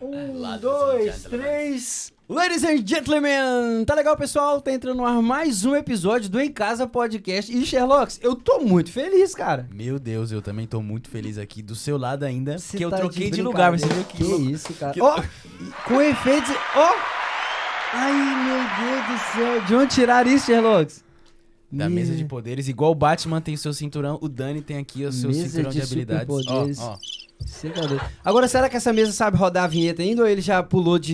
Um, dois, três. Ladies and gentlemen, tá legal, pessoal? Tá entrando no ar mais um episódio do Em Casa Podcast. E Sherlock, eu tô muito feliz, cara. Meu Deus, eu também tô muito feliz aqui do seu lado ainda, Cê porque eu tá troquei de lugar, mas você viu Que isso, cara. Ó, com efeitos... Ó! Ai, meu Deus do céu. De onde tirar isso, Sherlock? Da mesa de poderes, igual o Batman tem o seu cinturão, o Dani tem aqui o seu Mesa cinturão de habilidades. Ó. Agora, será que essa mesa sabe rodar a vinheta ainda ou ele já pulou de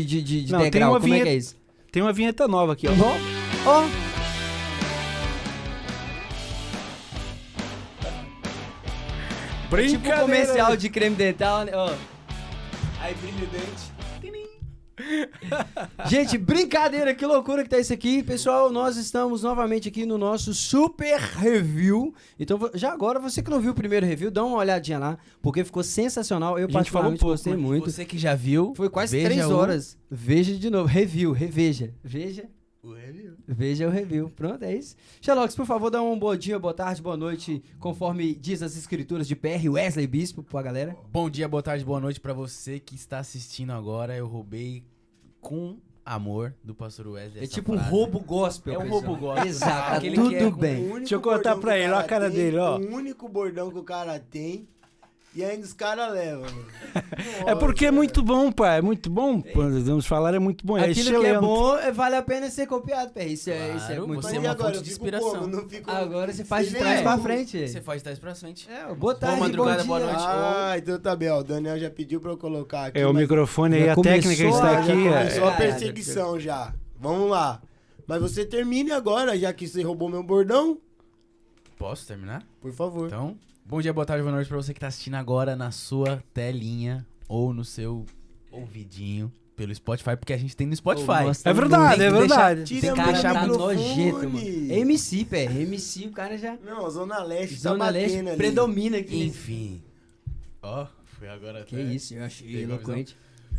Não, degrau? tem uma Como é vinheta- que é isso? Tem uma vinheta nova aqui, ó. Ó. Tipo comercial de creme dental, né? Ó. Aí brilha o dente. Gente, brincadeira, que loucura que tá isso aqui. Pessoal, nós estamos novamente aqui no nosso super review. Então, já agora, você que não viu o primeiro review, dá uma olhadinha lá, porque ficou sensacional. Eu A gente falou particularmente pouco, gostei mas muito. Você que já viu, Foi quase veja 3 o- horas. Veja de novo, review, reveja. o review. Veja o review. Pronto, é isso. Sherlock, por favor, dá um bom dia, boa tarde, boa noite, conforme diz as escrituras de PR Wesley Bispo pra galera. Bom dia, boa tarde, boa noite pra você que está assistindo agora. Eu roubei com amor do pastor Wesley. É essa tipo um frase. roubo gospel. É um pessoal. roubo gospel. Exato, tá Aquele que é tudo com bem. Deixa eu contar pra ele, ó a cara dele, ó. O único bordão que o cara tem e ainda os caras levam. É porque é muito bom, pai. É muito bom. Quando vamos falar, é muito bom. É Aquilo que é excelente. bom, vale a pena ser copiado, PR. Isso é Claro, muito você Mas é e uma agora? fonte Eu de fico inspiração. como? Não fico... Agora você faz de Você trás nem pra é. frente. Você faz trás pra frente. Boa tarde, madrugada, bom boa dia. noite. Ah, então tá bem, ó. O Daniel já pediu pra eu colocar aqui. É o mas microfone aí, já a técnica começou, está já aqui. Começou a Caralho. perseguição já. Vamos lá. Mas você termine agora, já que você roubou meu bordão. Posso terminar? Por favor. Então, bom dia, boa tarde, boa noite pra você que tá assistindo agora na sua telinha ou no seu ouvidinho pelo Spotify, porque a gente tem no Spotify. Nossa, É verdade, Tem é que verdade. Tira Esse meu cara tá microfone. nojento, mano. É MC, pé. MC, o cara já... Não, a Zona Leste tá Zona Leste batendo ali. predomina aqui. nesse- Enfim. Ó, foi agora Que até. isso, eu achei Pegou a eloquente.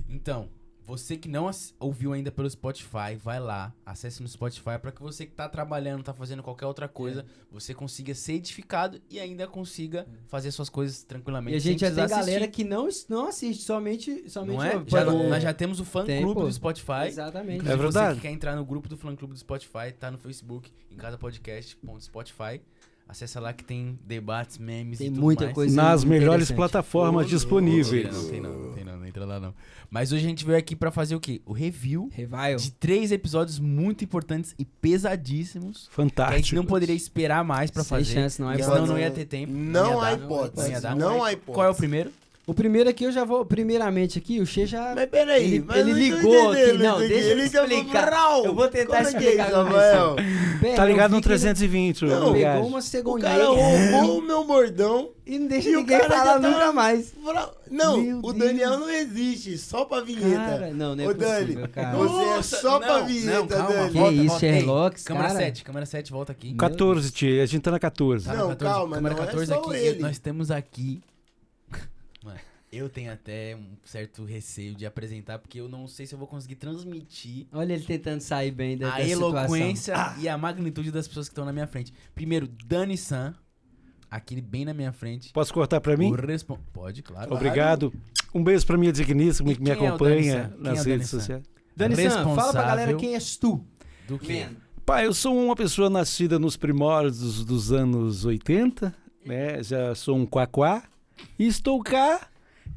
Então, você que não ouviu ainda pelo Spotify, vai lá, acesse no Spotify para que você que tá trabalhando, tá fazendo qualquer outra coisa, você consiga ser edificado e ainda consiga fazer suas coisas tranquilamente. E a gente já sem tem precisar galera assistir. que não assiste, somente Não é? ouve. Nós já temos o fã Tem, clube pô. do Spotify. Exatamente. É Se verdade. você que quer entrar no grupo do fã clube do Spotify, tá no Facebook, em casapodcast.spotify. Acessa lá que tem debates, memes Tem e tudo muita mais. coisa Nas melhores interessante. plataformas disponíveis. Não entra lá não. Mas hoje a gente veio aqui pra fazer o quê? O review Revival. de 3 episódios muito importantes e pesadíssimos. Que a Fantástico. gente não poderia esperar mais pra Sem fazer. chance, não há porque hipótese. senão não ia ter tempo. Não há ia dar. hipótese. Não ia dar. Não há hipótese. Qual é o primeiro? O primeiro aqui eu já vou... Primeiramente aqui, o Che já... Mas peraí, Ele- mas ele eu não tô ligou aqui, entendendo não, isso deixa eu Ele já explicar. Brau! Eu vou tentar Como é que é explicar isso, como Rafael? Pé, Tá eu ligado vi no que ele 320, Não, o Pegou gás. uma O segundinha. cara roubou o meu bordão. E não deixa E o ninguém cara falar já tá- nunca mais. Não, Meu o Deus. Daniel não existe, só pra vinheta. Cara, não é Ô, Dani, possível, cara. você Nossa, é só pra não, vinheta, não, calma, Dani. Que volta, isso, volta. Ei, Sherlock, câmera cara. 7, câmera 7, volta aqui. 14, tia. A gente tá na 14. Tá, Não, 14, calma, câmera não é 14 só aqui. ele. Nós temos aqui. Mano, eu tenho até um certo receio de apresentar, porque eu não sei se eu vou conseguir transmitir Olha ele tentando sair bem da a situação. eloquência e a magnitude das pessoas que estão na minha frente. Primeiro, Dani San, aqui bem na minha frente. Posso cortar pra mim? Pode, claro. Obrigado. Um beijo pra minha digníssima E que me quem é o acompanha Dani San? Quem nas é o Dani redes San? sociais. Dani San, fala pra Responsável galera quem és tu. Do quê? Man. Pai, eu sou uma pessoa nascida nos primórdios dos anos 80, né? Já sou um quaquá e estou cá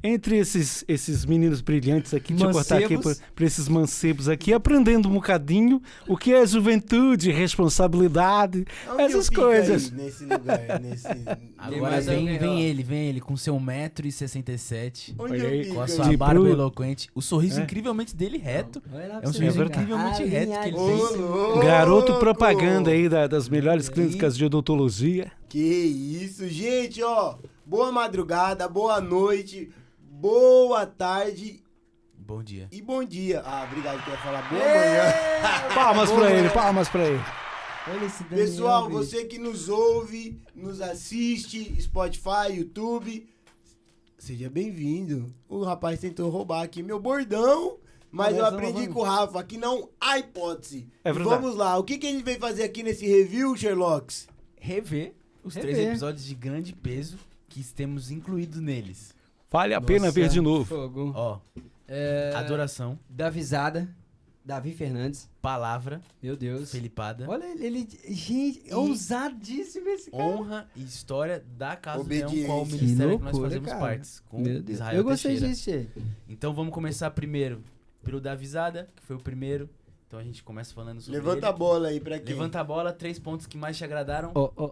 entre esses meninos brilhantes aqui, deixa eu cortar aqui Mancebos. pra esses mancebos aqui, aprendendo um bocadinho o que é juventude, responsabilidade, Onde essas eu fico coisas. aí, nesse lugar, nesse... Agora mais alguém, ó. vem ele com seu 1,67m, Onde Olha eu aí, fico com a aí? sua De barba Bruno. eloquente, o sorriso É. incrivelmente dele reto. Olha lá É um pra você sorriso ver, incrivelmente cara. reto que ele Ô, fez. louco! Garoto propaganda aí das melhores E- clínicas de odontologia. Que isso, gente, ó. Boa madrugada, boa noite, boa tarde Bom dia. e bom dia. Ah, obrigado que eu ia falar boa manhã. Palmas Boa pra ele, manhã. palmas pra ele. Olha esse Daniel, Pessoal, bicho. você que nos ouve, nos assiste, Spotify, YouTube, seja bem-vindo. O rapaz tentou roubar aqui meu bordão, mas eu aprendi com o Rafa que não há hipótese. É E verdade. vamos lá, o que a gente veio fazer aqui nesse review, Sherlocks? Rever os 3 episódios de grande peso que temos incluído neles. Vale a pena ver de novo. Fogo. Ó, Adoração, Davizada, Davi Fernandes. palavra, Meu Deus. Felipada, Olha, ele... Gente, ousadíssimo esse cara. honra e história da Casa do Leão, Obediência. qual o Que ministério que nós loucura, fazemos cara. partes, com Meu Deus. Israel Eu gostei Teixeira. disso, Che. Então vamos começar primeiro pelo Davizada, que foi o primeiro. Então a gente começa falando sobre Levanta ele. a bola aí pra quem? Levanta a bola, 3 pontos que mais te agradaram. Ó, ó.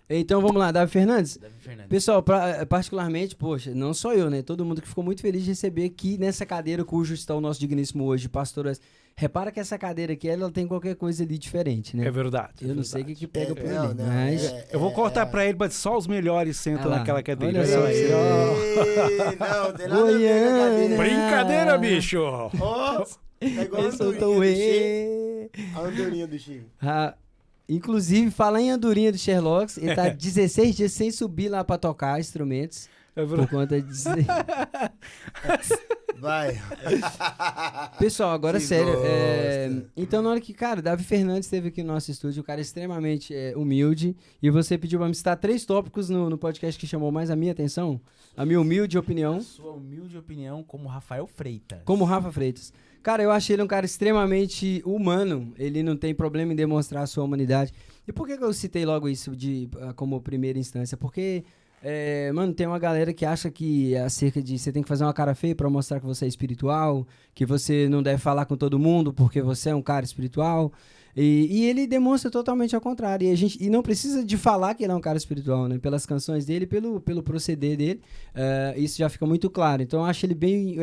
Então vamos lá, Davi Fernandes. Davi Fernandes. Pessoal, particularmente, poxa, não só eu, né? Todo mundo que ficou muito feliz de receber aqui nessa cadeira cujo está o nosso digníssimo hoje, pastor. Repara que essa cadeira aqui, ela tem qualquer coisa ali diferente, né? É verdade. Eu não sei o que pega por não, ali, não, mas... Eu vou cortar pra ele, mas só os melhores sentam Ah lá, naquela cadeira. olha só Olha isso. aí. Não, tem nada a ver com a Goiânia. cadeira. Brincadeira, bicho! Ó, tá igual a Eu sou tão andorinha do Che. A andorinha do Che. Inclusive, falar em andorinha do Sherlock, ele tá 16 dias sem subir lá pra tocar instrumentos, É por verdade. conta de... Vai. Pessoal, agora Se sério. gosta. Então, na hora que, cara, Davi Fernandes esteve aqui no nosso estúdio, o cara é extremamente humilde. E você pediu pra me citar 3 tópicos no podcast que chamou mais a minha atenção. A minha humilde opinião, Sua humilde opinião como Rafael Freitas. como Rafa Freitas. Cara, eu achei ele um cara extremamente humano. Ele não tem problema em demonstrar a sua humanidade. E por que eu citei logo isso como primeira instância? Porque, mano, tem uma galera que acha que é acerca de você tem que fazer uma cara feia pra mostrar que você é espiritual, que você não deve falar com todo mundo porque você é um cara espiritual. E ele demonstra totalmente ao contrário. E não precisa de falar que ele é um cara espiritual, né? Pelas canções dele, pelo proceder dele, isso já fica muito claro. Então eu acho ele bem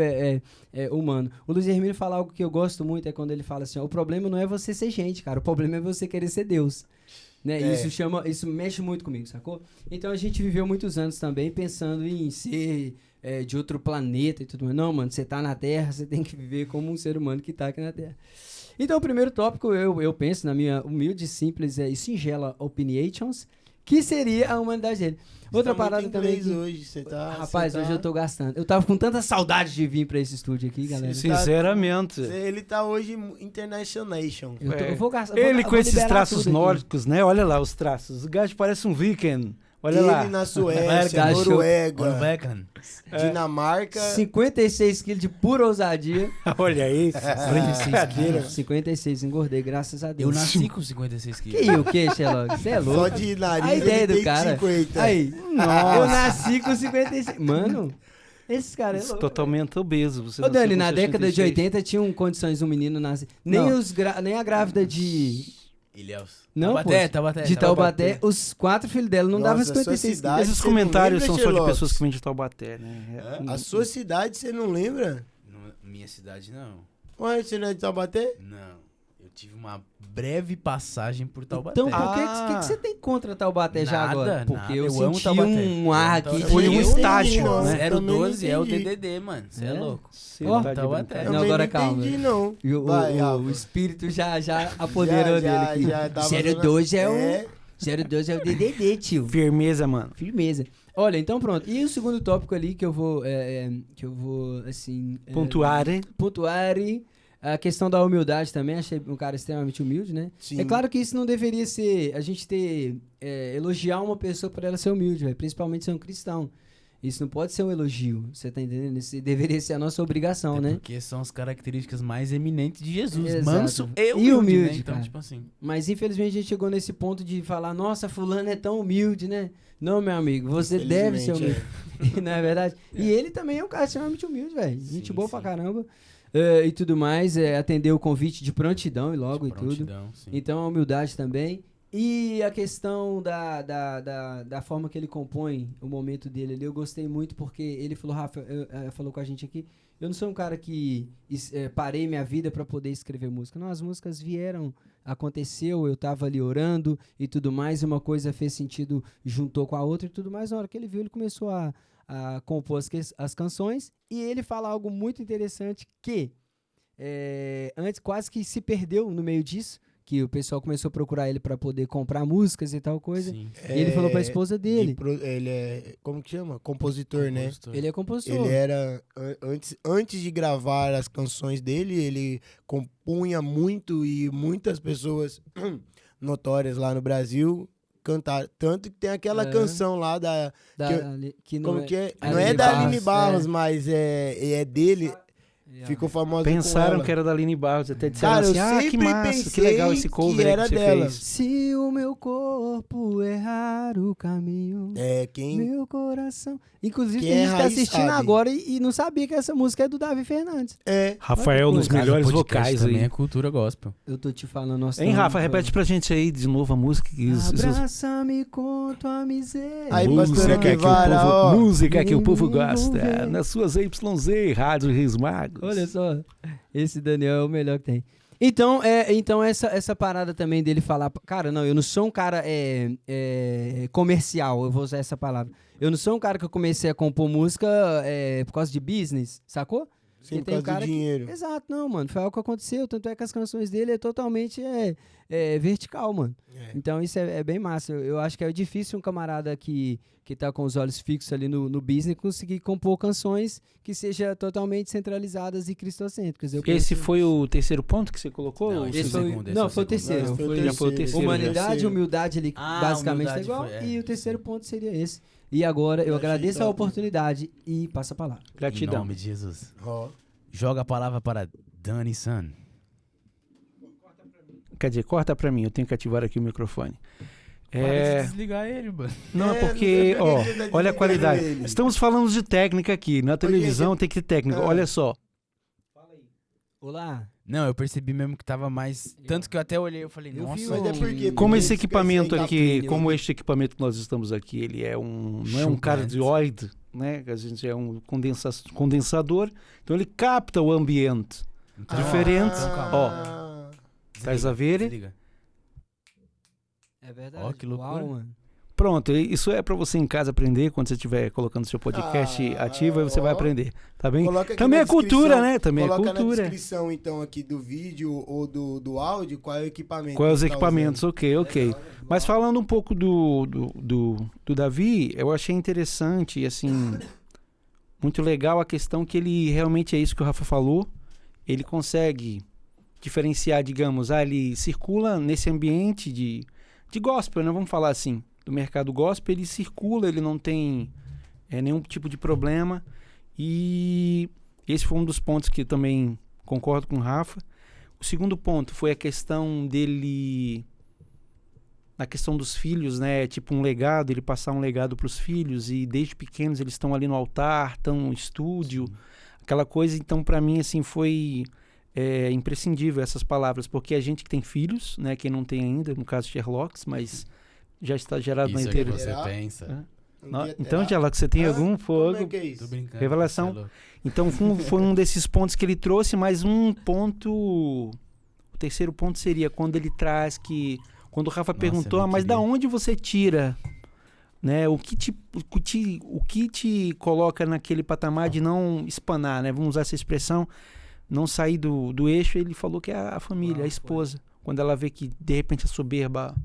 humano. O Luiz Hermínio fala algo que eu gosto muito, é quando ele fala assim, ó, o problema não é você ser gente, cara, o problema é você querer ser Deus. Né? Isso mexe muito comigo, sacou? Então a gente viveu muitos anos também pensando em ser de outro planeta e tudo mais. Não, mano, você tá na Terra, você tem que viver como um ser humano que tá aqui na Terra. Então, o primeiro tópico, eu penso, na minha humilde, simples e singela opinions, que seria a humanidade dele. Outra Tá muito parada também. inglês hoje, você tá... Rapaz, você tá- hoje eu tô gastando. Eu tava com tanta saudade de vir pra esse estúdio aqui, galera. Sinceramente. Ele tá hoje internationation. Eu vou gastar. Ele vou com esses liberar traços tudo aqui. nórdicos, né? Olha lá os traços. O gajo parece um viking. Olha Ele lá. na Suécia, Verdade, Noruega, Norwegian. Dinamarca. 56 quilos de pura ousadia. Olha aí. Brincadeira. 56, engordei, graças a Eu Deus. nasci com 56 quilos. Que o que, Sherlock? Você é Só louco. de nariz A ideia ele do tem cara. 50. Aí, eu nasci com 56. Mano, esses caras é louco. Totalmente obeso. Você Ô, Dani, nasceu na com década de 66. 80 tinham condições um menino nascer. Nem, Não. nem a grávida de. Ilhéus. Não, Taubaté, pô. Taubaté. De Taubaté, os 4 filhos dela não davam Nossa, a sua 56 cidade- quilos. Esses Você não comentários lembra, são só de Sherlock? pessoas que vêm de Taubaté, né? A sua cidade, você não lembra? Minha cidade, não. Ué, você não é de Taubaté? Não. Eu tive uma breve passagem por Taubaté. Então, por que você tem contra Taubaté já Nada, agora? Porque nada, eu eu amo senti Taubaté. um ar Eu amo aqui. Taubaté. Foi um de- estágio, não, né? também não 012 é o entendi. DDD, mano. Você é É? louco. Você Ó, tá de Taubaté. brincadeira. Também agora não calma. entendi, não. E Vai, o Rafa. espírito já apoderou dele aqui. tava 02 é o. É. 02 é o DDD, tio. Firmeza, mano. Firmeza. Olha, então pronto. E o segundo tópico ali que eu vou, assim... Pontuar, hein? pontuar a questão da humildade também. Achei um cara extremamente humilde, né? Sim. É claro que isso não deveria ser... A gente elogiar uma pessoa por ela ser humilde, véio, principalmente ser um cristão. Isso não pode ser um elogio, você tá entendendo? Isso deveria ser a nossa obrigação, Até né? porque são as características mais eminentes de Jesus. Exato. Manso e E humilde, humilde, né? Então, cara. tipo assim... Mas infelizmente a gente chegou nesse ponto de falar, nossa, fulano é tão humilde, né? Não, meu amigo, você deve ser humilde. Não é verdade? E ele também é um cara extremamente humilde, velho. Gente Sim, boa sim. pra caramba. E tudo mais, atendeu o convite de prontidão e logo e tudo. Prontidão, sim. Então a humildade também. E a questão da forma que ele compõe o momento dele ali, eu gostei muito porque ele falou, Rafa, falou com a gente aqui, eu não sou um cara que parei minha vida pra poder escrever música. Não, as músicas vieram, aconteceu, eu tava ali orando e tudo mais, e uma coisa fez sentido, juntou com a outra e tudo mais. Na hora que ele viu, ele começou a compor as canções, e ele fala algo muito interessante que antes quase que se perdeu no meio disso, que o pessoal começou a procurar ele pra poder comprar músicas e tal coisa. Sim. E ele falou pra esposa dele. Ele é, como que chama? Compositor, né? Compositor. Ele é compositor. Ele era, antes de gravar as canções dele, ele compunha muito e muitas pessoas notórias lá no Brasil cantaram. Tanto que tem aquela canção lá da... Da- que que não como é, que é? Aline Não é da Aline Barros, Barros, mas é dele. Ficou famosa Pensaram com ela. que era da Aline Barros, até disseram Cara, eu assim, ah, que sempre massa, que pensei legal esse cover que aí era que você dela. fez. Se o meu corpo errar o caminho, É, quem... meu coração... Inclusive Quem tem é gente que tá raiz assistindo sabe. agora e não sabia que essa música é do Davi Fernandes. É. Rafael, Olha nos que coisa. melhores Podcast vocais também aí. é cultura gospel. Eu tô te falando, nossa... Hein, Rafa, repete pra gente aí de novo a música. Abraça-me com tua miséria. Aí, pastora Música que, o Guevara, povo, ó. música que o povo Vem me gosta. envolver. Nas suas YZ, Rádio Reis Magos. Olha só, esse Daniel é o melhor que tem. Então, essa parada também dele falar... Cara, não, eu não sou um cara comercial, eu vou usar essa palavra. Eu não sou um cara que eu comecei a compor música por causa de business, sacou? Sim, E por causa do dinheiro. Exato, não, mano. Foi algo que aconteceu. Tanto é que as canções dele é totalmente vertical, mano. É. Então isso é bem massa. Eu acho que é difícil um camarada que tá com os olhos fixos ali no business conseguir compor canções que sejam totalmente centralizadas e cristocêntricas. Esse foi o terceiro ponto que você colocou? Não, Ou esse Esse você- foi o foi, segundo, esse não, é o foi o segundo. terceiro. Não, Foi já foi o terceiro. Humanidade, humildade, Ah, basicamente tá humildade igual. foi, E o terceiro ponto seria esse. E agora eu Eu achei agradeço a top. oportunidade e passo a palavra. Em Gratidão. nome de Jesus. Ó. Joga a palavra para Dani San. Quer dizer, corta pra mim, eu tenho que ativar aqui o microfone. Para de desligar ele, mano. Não, É, é porque, não sei ó, por que ele tá olha a qualidade. desligando ele. Estamos falando de técnica aqui. Na televisão tem que ter técnica. Ah. Olha só. Olá. Não, eu percebi mesmo que tava mais... Tanto que eu até olhei e falei, Eu nossa... vi Mas é porque... Como esse porque equipamento esquece aqui, capinha, como né? este equipamento que nós estamos aqui, ele é não é um Chupante. cardioide, né? A gente é um condensador, então ele capta o ambiente. Então, diferentes, então, calma. ó. Traz a ver? Desliga. É verdade. Ó, que loucura. Uau, mano. Pronto, isso é pra você em casa aprender quando você estiver colocando seu podcast ativo, aí você vai ó. aprender, tá bem? Coloca aqui Também na é cultura, descrição- né? Também é Coloca na cultura. descrição, então, aqui do vídeo ou do áudio, qual é o equipamento. Quais que os você tá equipamentos? usando. Ok. Mas falando um pouco do Davi, eu achei interessante e assim, muito legal a questão que ele realmente é isso que o Rafa falou. Ele consegue diferenciar, digamos, ele circula nesse ambiente de gospel, né? Vamos falar assim, do mercado gospel, ele circula, ele não tem nenhum tipo de problema. E esse foi um dos pontos que eu também concordo com o Rafa. O segundo ponto foi a questão dele, na questão dos filhos, né? Tipo um legado, ele passar um legado para os filhos e desde pequenos eles estão ali no altar, estão no estúdio, aquela coisa. Então, para mim, assim, foi imprescindível essas palavras, porque a gente que tem filhos, né? Quem não tem ainda, no caso Sherlocks, mas já está gerado na Isso é o que inteira. você Será? pensa. Um dia Então, terá. Sherlock, você tem Hã? algum Como fogo? é que é Tô isso? brincando. Revelação. você é louco. Então foi um desses pontos que ele trouxe, mas um ponto, o terceiro ponto seria quando ele traz que, quando o Rafa Nossa, perguntou, eu não mas da queria. onde você tira, né, o que te coloca naquele patamar de não espanar, né, vamos usar essa expressão, não sair do eixo. Ele falou que é a família, a esposa, quando ela vê que de repente a soberba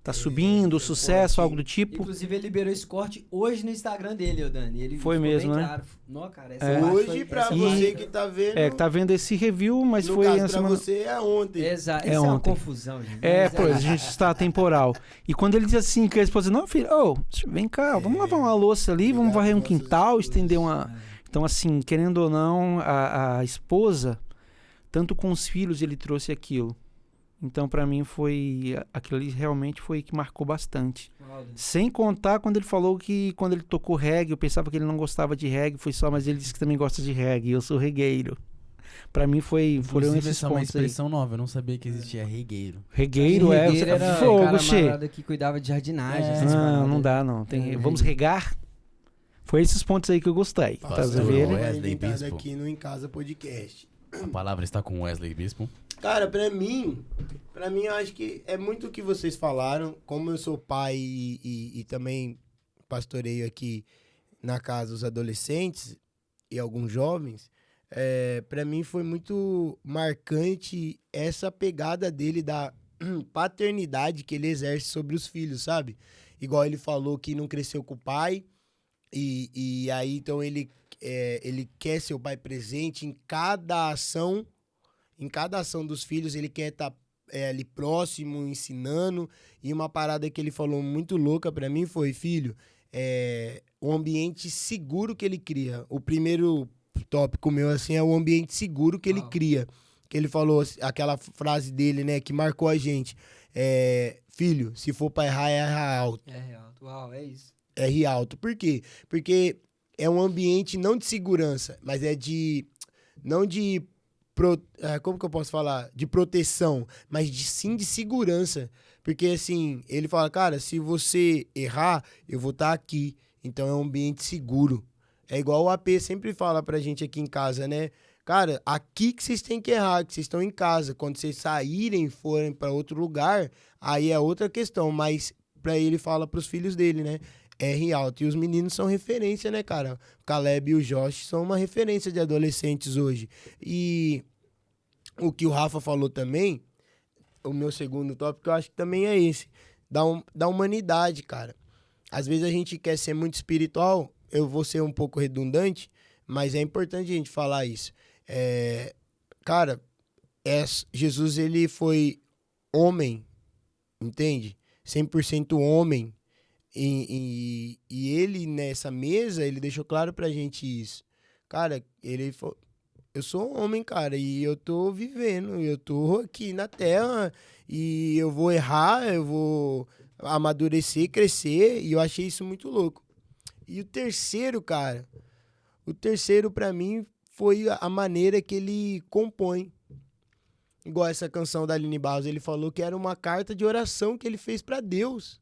tá subindo, o sucesso, algo do tipo. Inclusive, ele liberou esse corte hoje no Instagram dele, ô Dani. Ele Foi ficou mesmo, bem né? Claro. Não, cara, essa É. parte Hoje, foi- pra essa você parte- que tá vendo, Que tá vendo esse review, mas no foi caso, a pra semana... você é ontem. Exato. É Isso é uma ontem. confusão, gente. É, Mas pô, a gente está temporal. E quando ele diz assim, que a esposa, não, filho, vem cá, vamos lavar uma louça ali, vamos Obrigado, varrer um nossas quintal, esposas. estender uma... Então, assim, querendo ou não, a esposa, tanto com os filhos, ele trouxe aquilo. Então, pra mim, aquilo ali realmente foi que marcou bastante. Sem contar quando ele falou que, quando ele tocou reggae, eu pensava que ele não gostava de reggae, mas ele disse que também gosta de reggae, eu sou regueiro. Pra mim foram Inclusive, esses essa é uma pontos aí. expressão nova, eu não sabia que existia regueiro. Regueiro Regueiro você era fogo, cara che. amarrado que cuidava de jardinagem. essas Não, paradas. não dá, não. É, Vamos regar? Foi esses pontos aí que eu gostei. Tá Pastor vendo? Wesley inventado Bispo. aqui no Em Casa Podcast. A palavra está com Wesley Bispo. Cara, pra mim eu acho que é muito o que vocês falaram. Como eu sou pai e também pastoreio aqui na casa os adolescentes e alguns jovens, pra mim foi muito marcante essa pegada dele da paternidade que ele exerce sobre os filhos, sabe? Igual ele falou que não cresceu com o pai e aí então ele quer ser o pai presente em cada ação. Em cada ação dos filhos, ele quer estar ali próximo, ensinando. E uma parada que ele falou muito louca pra mim foi, filho, o ambiente seguro que ele cria. O primeiro tópico meu, assim, é o ambiente seguro que ele cria. Que ele falou, aquela frase dele, né, que marcou a gente. Filho, se for pra errar, erra alto. É alto. Uau, é isso. Erre alto. Por quê? Porque é um ambiente não de segurança, mas não de... como que eu posso falar? De proteção, mas sim de segurança. Porque, assim, ele fala, cara, se você errar, eu vou estar aqui. Então, é um ambiente seguro. É igual o AP sempre fala pra gente aqui em casa, né? Cara, aqui que vocês têm que errar, que vocês estão em casa. Quando vocês saírem e forem pra outro lugar, aí é outra questão. Mas pra ele fala pros filhos dele, né? R alto. E os meninos são referência, né, cara? O Caleb e o Josh são uma referência de adolescentes hoje. E o que o Rafa falou também, o meu segundo tópico, eu acho que também é esse. Da humanidade, cara. Às vezes a gente quer ser muito espiritual, eu vou ser um pouco redundante, mas é importante a gente falar isso. Cara, Jesus, ele foi homem, entende? 100% homem. E ele, nessa mesa, ele deixou claro pra gente isso. Cara, ele falou, eu sou um homem, cara, e eu tô vivendo, eu tô aqui na Terra, e eu vou errar, eu vou amadurecer, crescer, e eu achei isso muito louco. E o terceiro, cara, pra mim foi a maneira que ele compõe. Igual essa canção da Aline Barros, ele falou que era uma carta de oração que ele fez pra Deus.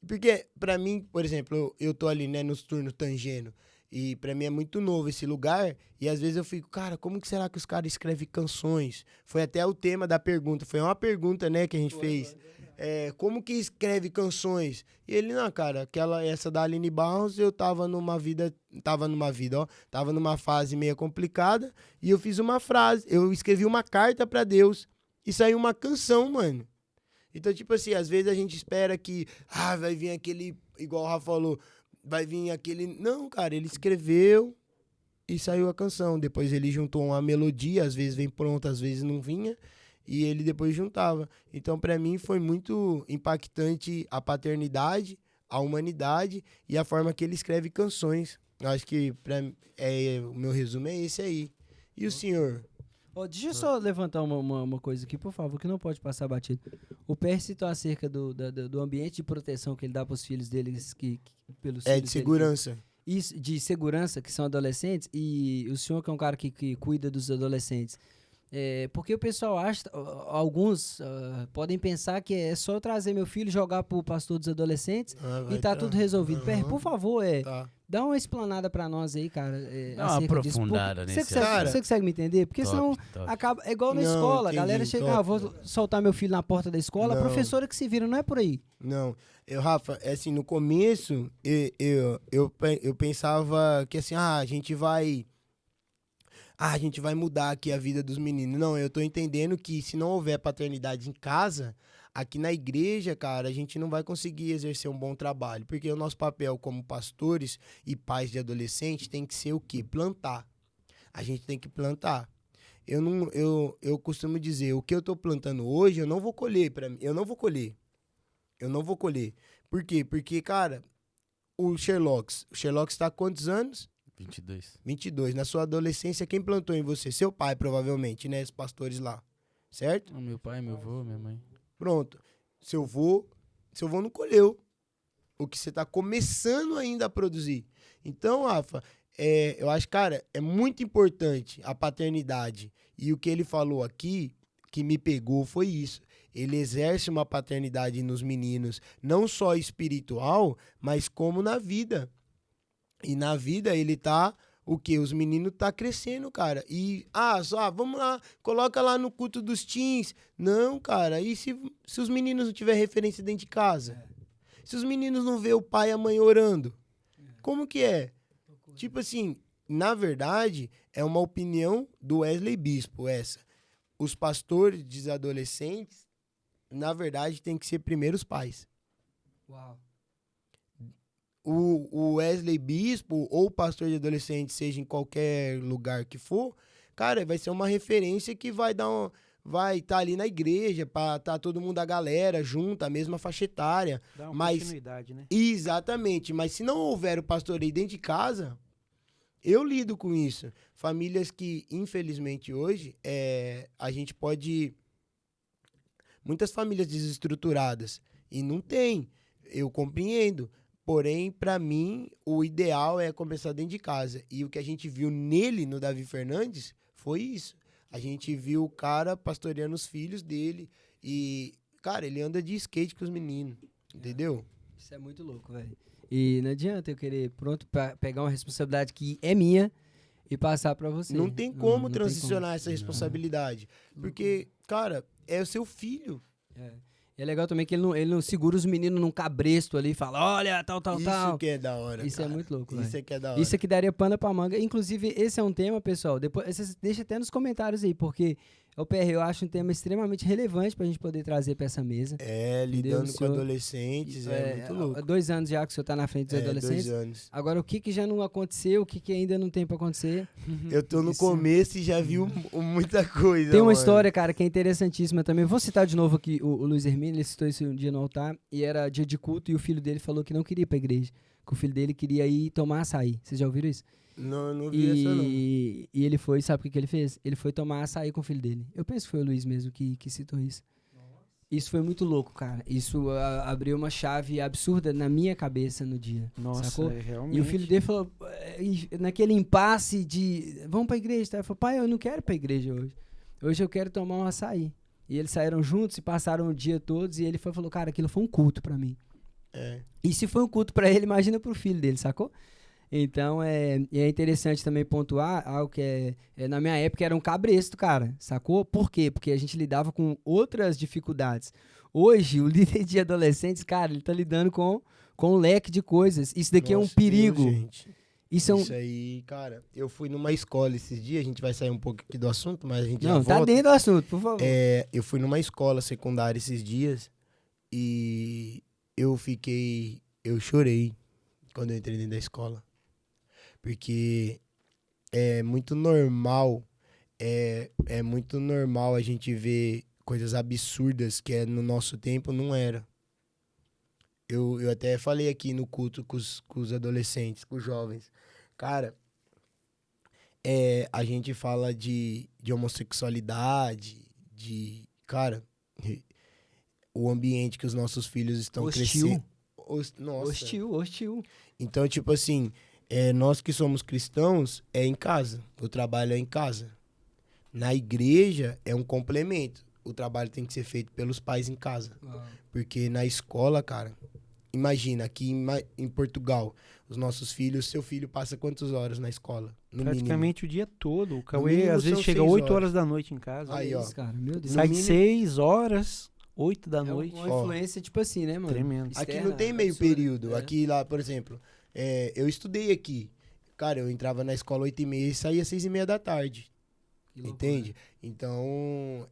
Porque, pra mim, por exemplo, eu tô ali, né, nos turnos tangendo, e pra mim é muito novo esse lugar, e às vezes eu fico, cara, como que será que os caras escrevem canções? Foi até o tema da pergunta, foi uma pergunta, né, que a gente fez. Como que escreve canções? E ele, não, cara, essa da Aline Barros, eu tava numa fase meio complicada, e eu fiz uma frase, eu escrevi uma carta pra Deus, e saiu uma canção, mano. Então, tipo assim, às vezes a gente espera que, vai vir aquele, igual o Rafa falou, vai vir aquele... Não, cara, ele escreveu e saiu a canção. Depois ele juntou uma melodia, às vezes vem pronta, às vezes não vinha, e ele depois juntava. Então, pra mim, foi muito impactante a paternidade, a humanidade e a forma que ele escreve canções. Eu acho que o meu resumo é esse aí. E o senhor? Deixa eu só levantar uma coisa aqui, por favor, que não pode passar batido. O PR citou acerca do ambiente de proteção que ele dá para os filhos deles, pelos filhos De segurança. Dele, isso, de segurança, que são adolescentes, e o senhor que é um cara que cuida dos adolescentes. Porque o pessoal acha, alguns podem pensar que é só eu trazer meu filho, jogar pro pastor dos adolescentes e tá tudo resolvido. PR, por favor, dá uma explanada pra nós aí, cara. Dá uma aprofundada nesse assunto. Você consegue me entender? Porque senão acaba... É igual na escola, a galera chega, vou soltar meu filho na porta da escola, a professora que se vira, não é por aí. Não, Rafa, assim, no começo, eu pensava que assim, a gente vai mudar aqui a vida dos meninos. Não, eu tô entendendo que se não houver paternidade em casa, aqui na igreja, cara, a gente não vai conseguir exercer um bom trabalho. Porque o nosso papel como pastores e pais de adolescentes tem que ser o quê? Plantar. A gente tem que plantar. Eu costumo dizer, o que eu tô plantando hoje, eu não vou colher. Eu não vou colher. Por quê? Porque, cara, o Sherlock está há quantos anos? 22. Na sua adolescência, quem plantou em você? Seu pai, provavelmente, né? Os pastores lá. Certo? Meu pai, meu avô, minha mãe. Pronto. Seu avô não colheu o que você tá começando ainda a produzir. Então, Rafa, eu acho, cara, é muito importante a paternidade. E o que ele falou aqui, que me pegou, foi isso. Ele exerce uma paternidade nos meninos, não só espiritual, mas como na vida. E na vida ele tá, o quê? Os meninos tá crescendo, cara. E, vamos lá, coloca lá no culto dos teens. Não, cara, e se os meninos não tiver referência dentro de casa? Se os meninos não vê o pai e a mãe orando? Como que é? Tipo assim, na verdade, é uma opinião do Wesley Bispo essa. Os pastores de adolescentes, na verdade, tem que ser primeiro os pais. Uau. O Wesley Bispo ou o pastor de adolescente, seja em qualquer lugar que for, cara, vai ser uma referência que vai estar ali na igreja, pra tá todo mundo, a galera, junto, a mesma faixa etária. Dá uma continuidade, né? Exatamente, mas se não houver o pastoreio dentro de casa, Eu lido com isso. Famílias que, infelizmente, hoje, a gente pode... Muitas famílias desestruturadas. E não tem. Eu compreendo. Porém, pra mim, o ideal é começar dentro de casa. E o que a gente viu nele, no Davi Fernandes, foi isso. A gente viu o cara pastoreando os filhos dele. E, cara, ele anda de skate com os meninos. Entendeu? Isso é muito louco, velho. E não adianta eu querer pronto pra pegar uma responsabilidade que é minha e passar pra você. Não tem como não transicionar tem essa responsabilidade. Porque, cara, é o seu filho. É. E é legal também que ele não segura os meninos num cabresto ali e fala, olha, tal. Isso que é da hora, Isso cara. é muito louco, Isso velho. é que é da hora. Isso aqui daria pano pra manga. Inclusive, esse é um tema, pessoal, depois vocês deixa até nos comentários aí, porque o PR eu acho um tema extremamente relevante pra gente poder trazer pra essa mesa. Lidando com Senhor- adolescentes, muito louco. Há 2 anos já que o senhor tá na frente dos adolescentes. 2 anos. Agora, o que já não aconteceu, o que ainda não tem pra acontecer. Eu tô no Isso. começo e já vi muita coisa, Tem uma mano. história, cara, que é interessantíssima também. Vou citar de novo aqui o Luiz Hermínio, ele citou isso um dia no altar, e era dia de culto, e o filho dele falou que não queria ir pra igreja, que o filho dele queria ir tomar açaí. Vocês já ouviram isso? Não vi essa, não. E ele foi, sabe o que ele fez? Ele foi tomar açaí com o filho dele. Eu penso que foi o Luiz mesmo que citou isso. Isso foi muito louco, cara. Isso abriu uma chave absurda na minha cabeça no dia. Nossa, sacou? realmente. E o filho dele falou, naquele impasse de, vamos pra igreja, tá? Ele falou, pai, eu não quero ir pra igreja hoje. Hoje eu quero tomar um açaí. E eles saíram juntos e passaram o dia todos, e ele falou, cara, aquilo foi um culto pra mim. E se foi um culto pra ele, imagina pro filho dele, sacou? Então, é interessante também pontuar algo que na minha época era um cabresto, cara, sacou? Por quê? Porque a gente lidava com outras dificuldades. Hoje, o líder de adolescentes, cara, ele tá lidando com um leque de coisas. Isso daqui é um Nossa, perigo. Deus, gente. Isso é um... Isso aí, cara, eu fui numa escola esses dias, a gente vai sair um pouco aqui do assunto, mas a gente já Não, tá volta. dentro do assunto, por favor. Eu fui numa escola secundária esses dias e eu chorei quando eu entrei dentro da escola. Porque é muito normal, é muito normal a gente ver coisas absurdas que no nosso tempo não era. Eu até falei aqui no culto com os adolescentes, com os jovens. Cara, a gente fala de homossexualidade, cara, o ambiente que os nossos filhos estão Hostil. crescendo. Nossa. Hostil. Então, tipo assim, nós que somos cristãos, é em casa. O trabalho é em casa. Na igreja, é um complemento. O trabalho tem que ser feito pelos pais em casa. Porque na escola, cara, imagina, aqui em Portugal, os nossos filhos, seu filho passa quantas horas na escola? No Praticamente o dia todo. O Cauê, mínimo às vezes, são chega 6 8 horas horas da noite em casa. Aí, ó. Isso, cara, meu Deus. Sai no mínimo- 6 horas, 8 da É noite. uma influência, tipo assim, né, mano? Tremendo. Aqui Externa, não tem meio absurda. período. Aqui lá, por exemplo, eu estudei aqui. Cara, eu entrava na escola 8h30 e saía 6h30 da tarde. Que loucura. Entende? Então,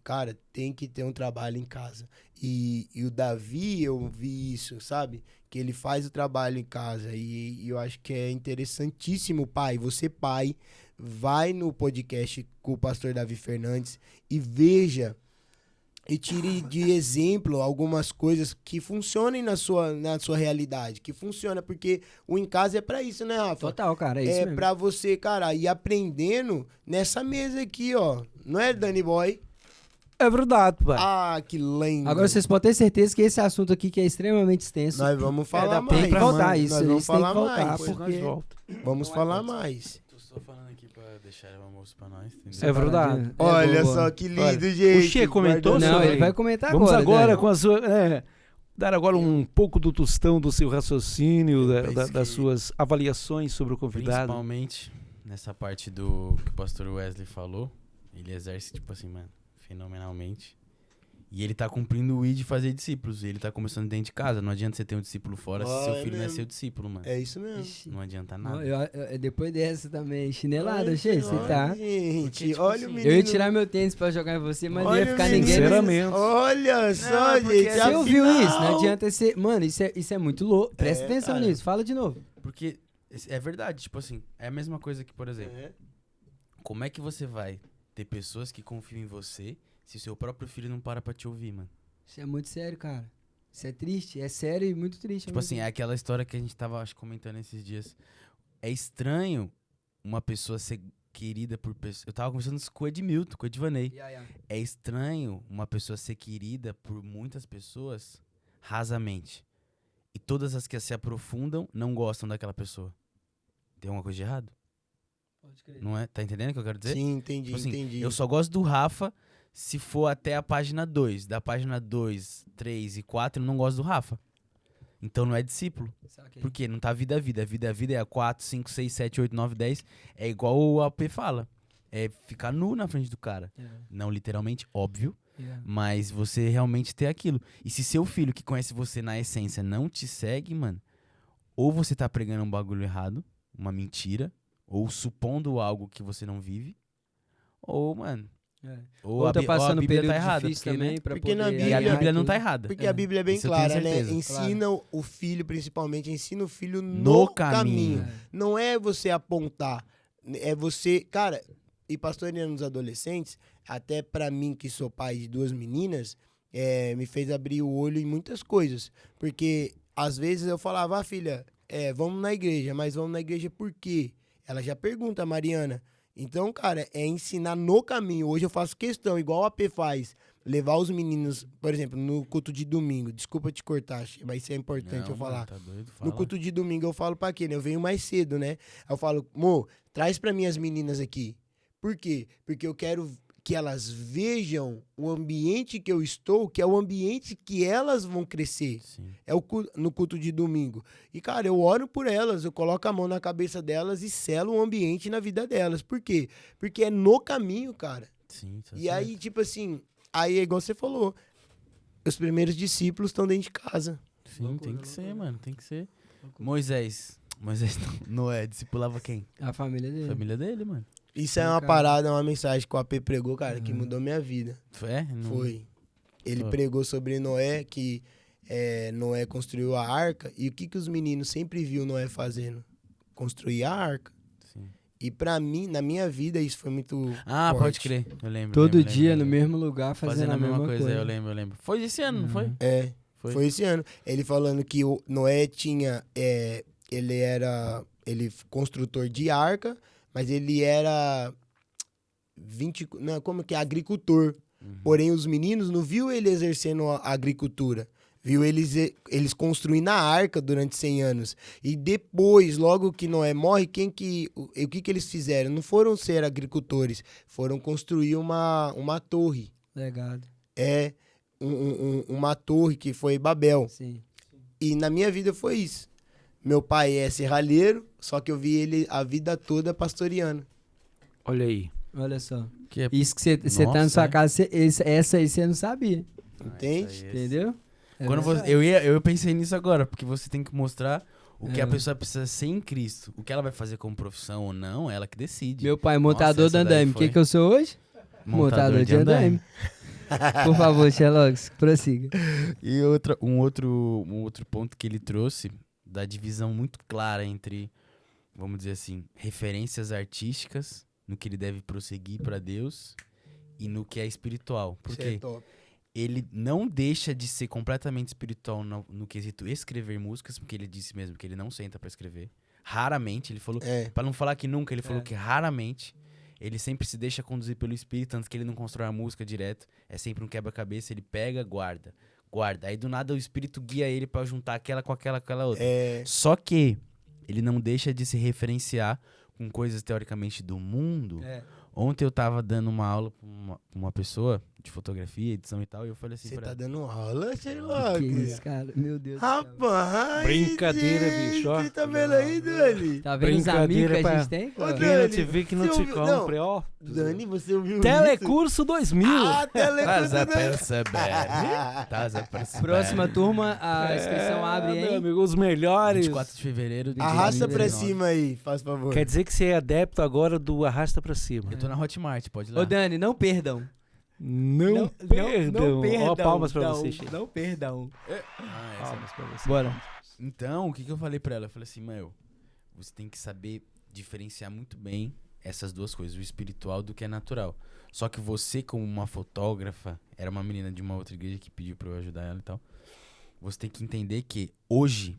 cara, tem que ter um trabalho em casa. E o Davi, eu vi isso, sabe? Que ele faz o trabalho em casa. E eu acho que é interessantíssimo, pai. Você, pai, vai no podcast com o pastor Davi Fernandes e veja e tire de exemplo algumas coisas que funcionem na sua realidade. Que funciona, porque o em casa é pra isso, né, Rafa? Total, cara, é isso mesmo. Pra você, cara, ir aprendendo nessa mesa aqui, ó. Não é, Danny Boy? É verdade, pai. Ah, que lindo. Agora vocês podem ter certeza que esse assunto aqui, que é extremamente extenso, Nós vamos falar dá mais. tem que voltar isso. Nós vamos Isso tem que falar voltar, mais. Depois porque... nós volta. Vamos falar mais. Tô só falando aqui pra deixar o almoço pra nós, entendeu? É verdade. Olha boa. só que lindo, Olha, gente. o Che comentou Guarda- Não, sobre- ele vai comentar Vamos agora Dani. com a sua... dar agora um pouco do tostão do seu raciocínio, das suas avaliações sobre o convidado. Principalmente nessa parte do que o pastor Wesley falou. Ele exerce, tipo assim, mano, fenomenalmente. E ele tá cumprindo o I de fazer discípulos. E ele tá começando dentro de casa. Não adianta você ter um discípulo fora se seu É filho não é mesmo. seu discípulo, mano. É isso mesmo. Ixi. Não adianta Ó, nada. depois dessa também, chinelada, Ai, Che, você olha, tá... Gente, Porque, tipo olha assim, o eu menino. Eu ia tirar meu tênis pra jogar em você, mas não Olha ia o ficar menino. ninguém... Sinceramente. Olha só, Não, porque gente. Você ouviu afinal- isso? Não adianta ser... Mano, isso é muito louco. Presta atenção cara. nisso, fala de novo. Porque é verdade, tipo assim, é a mesma coisa que, por exemplo, É. como é que você vai ter pessoas que confiam em você se o seu próprio filho não para pra te ouvir, mano? Isso é muito sério, cara. Isso é triste, é sério e muito triste. Tipo assim, é aquela história que a gente tava, acho, comentando esses dias. É estranho uma pessoa ser querida por pessoas... Eu tava conversando isso com o Edmilton, com o Edvanei. É estranho uma pessoa ser querida por muitas pessoas rasamente. E todas as que se aprofundam não gostam daquela pessoa. Tem alguma coisa de errado? Pode crer. Não é? Tá entendendo o que eu quero dizer? Sim, entendi, Tipo assim, entendi. eu só gosto do Rafa se for até a página 2. Da página 2, 3 e 4, eu não gosto do Rafa. Então não é discípulo. Saquei. Por quê? Não tá vida a vida. Vida a vida é a 4, 5, 6, 7, 8, 9, 10. É igual o AP fala. É ficar nu na frente do cara. Não literalmente, óbvio. Mas você realmente ter aquilo. E se seu filho que conhece você na essência não te segue, mano, ou você tá pregando um bagulho errado, uma mentira, ou supondo algo que você não vive, ou, mano... Ou tá passando a Bíblia período tá errada. difícil também pra porque poder... na E a Bíblia- Bíblia não tá errada. Porque a Bíblia é bem Isso eu tenho clara, né? certeza. Ensina o filho, principalmente, ensina o filho No no caminho. caminho. Não é você apontar, é você... Cara, e pastoreando os adolescentes, até pra mim, que sou pai de 2 meninas, me fez abrir o olho em muitas coisas. Porque, às vezes, eu falava, filha, vamos na igreja, mas vamos na igreja por quê? Ela já pergunta, Mariana. Então, cara, é ensinar no caminho. Hoje eu faço questão, igual a AP faz, levar os meninos, por exemplo, no culto de domingo. Desculpa te cortar, mas isso é importante Não, eu falar. mano, tá doido, No fala. culto de domingo eu falo pra quê, né? Eu venho mais cedo, né? Aí eu falo, traz pra minhas meninas aqui. Por quê? Porque eu quero que elas vejam o ambiente que eu estou, que é o ambiente que elas vão crescer. Sim. No culto de domingo. E, cara, eu oro por elas, eu coloco a mão na cabeça delas e selo um ambiente na vida delas. Por quê? Porque é no caminho, cara. Sim, tá E certo. aí, tipo assim, aí é igual você falou, os primeiros discípulos estão dentro de casa. Sim, Loucura, tem que ser, loucura. mano, tem que ser. Moisés não, Noé, discipulava quem? A família dele. Família dele, mano. Isso é Sim, uma cara. parada, uma mensagem que o AP pregou, cara, que mudou minha vida. Não- Foi. Ele Ó. pregou sobre Noé, que Noé construiu a arca. E o que os meninos sempre viu Noé fazendo? Construir a arca. Sim. E pra mim, na minha vida, isso foi muito Ah, forte. pode crer. Eu lembro. Todo lembro, dia lembro. no mesmo lugar fazendo a mesma coisa. eu lembro. Foi esse ano, não foi? Foi esse ano. Ele falando que o Noé tinha... ele era construtor de arca, mas ele era... como que é? Agricultor. Porém, os meninos não viu ele exercendo a agricultura. Viu eles construindo a arca durante 100 anos. E depois, logo que Noé morre, o que eles fizeram? Não foram ser agricultores, foram construir uma torre. Legado. Uma torre que foi Babel. Sim. E na minha vida foi isso. Meu pai é serralheiro, só que eu vi ele a vida toda pastoreando. Olha aí. Olha só. Que é... Isso que você tá na Nossa, sua é. casa, essa aí você não sabia. Entende? isso aí, Entendeu? É Quando verdade. eu pensei nisso agora, porque você tem que mostrar o que a pessoa precisa ser em Cristo. O que ela vai fazer como profissão ou não, ela que decide. Meu pai, montador Nossa, de essa daí andaime. O foi. que eu sou hoje? Montador de andaime. Por favor, Sherlock, prossiga. E um outro ponto que ele trouxe, da divisão muito clara entre, vamos dizer assim, referências artísticas, no que ele deve prosseguir para Deus, e no que é espiritual. Por Isso quê? é top. Ele não deixa de ser completamente espiritual no quesito escrever músicas, porque ele disse mesmo que ele não senta pra escrever. Raramente, ele falou, pra não falar que nunca, ele falou que raramente. Ele sempre se deixa conduzir pelo Espírito, tanto que ele não constrói a música direto. É sempre um quebra-cabeça, ele pega, guarda. Aí do nada o Espírito guia ele pra juntar aquela com aquela outra. Só que ele não deixa de se referenciar com coisas teoricamente do mundo. Ontem eu tava dando uma aula pra uma pessoa de fotografia, edição e tal, e eu falei assim Você pra tá ela, dando aula, Que Sherlock? isso, cara? Meu Deus do céu. Rapaz! Brincadeira, gente, bicho, ó. Você tá vendo aí, Dani? Tá vendo os amigos Brincadeira que a pra- gente tem? Ô, cara? Dani, Quem não te vê que não você te ouviu- compre, ó. Dani, você ouviu Telecurso 2000. isso? Ah, Telecurso Tá 2000. percebendo? Tá percebendo? Próxima turma, a inscrição abre, Meu hein? amigo, os melhores. 24 de fevereiro de Arrasta pra 2019. cima aí, faz favor. Quer dizer que você é adepto agora do arrasta pra cima. Eu tô na Hotmart, pode ir lá. Ô, Dani, não perdam. Não perdam. Ó, palmas pra não, você, Chico. Não perdam. Palmas pra você. Bora. Então, o que eu falei pra ela? Eu falei assim, meu, você tem que saber diferenciar muito bem essas duas coisas, o espiritual do que é natural. Só que você, como uma fotógrafa, era uma menina de uma outra igreja que pediu pra eu ajudar ela e tal, você tem que entender que hoje,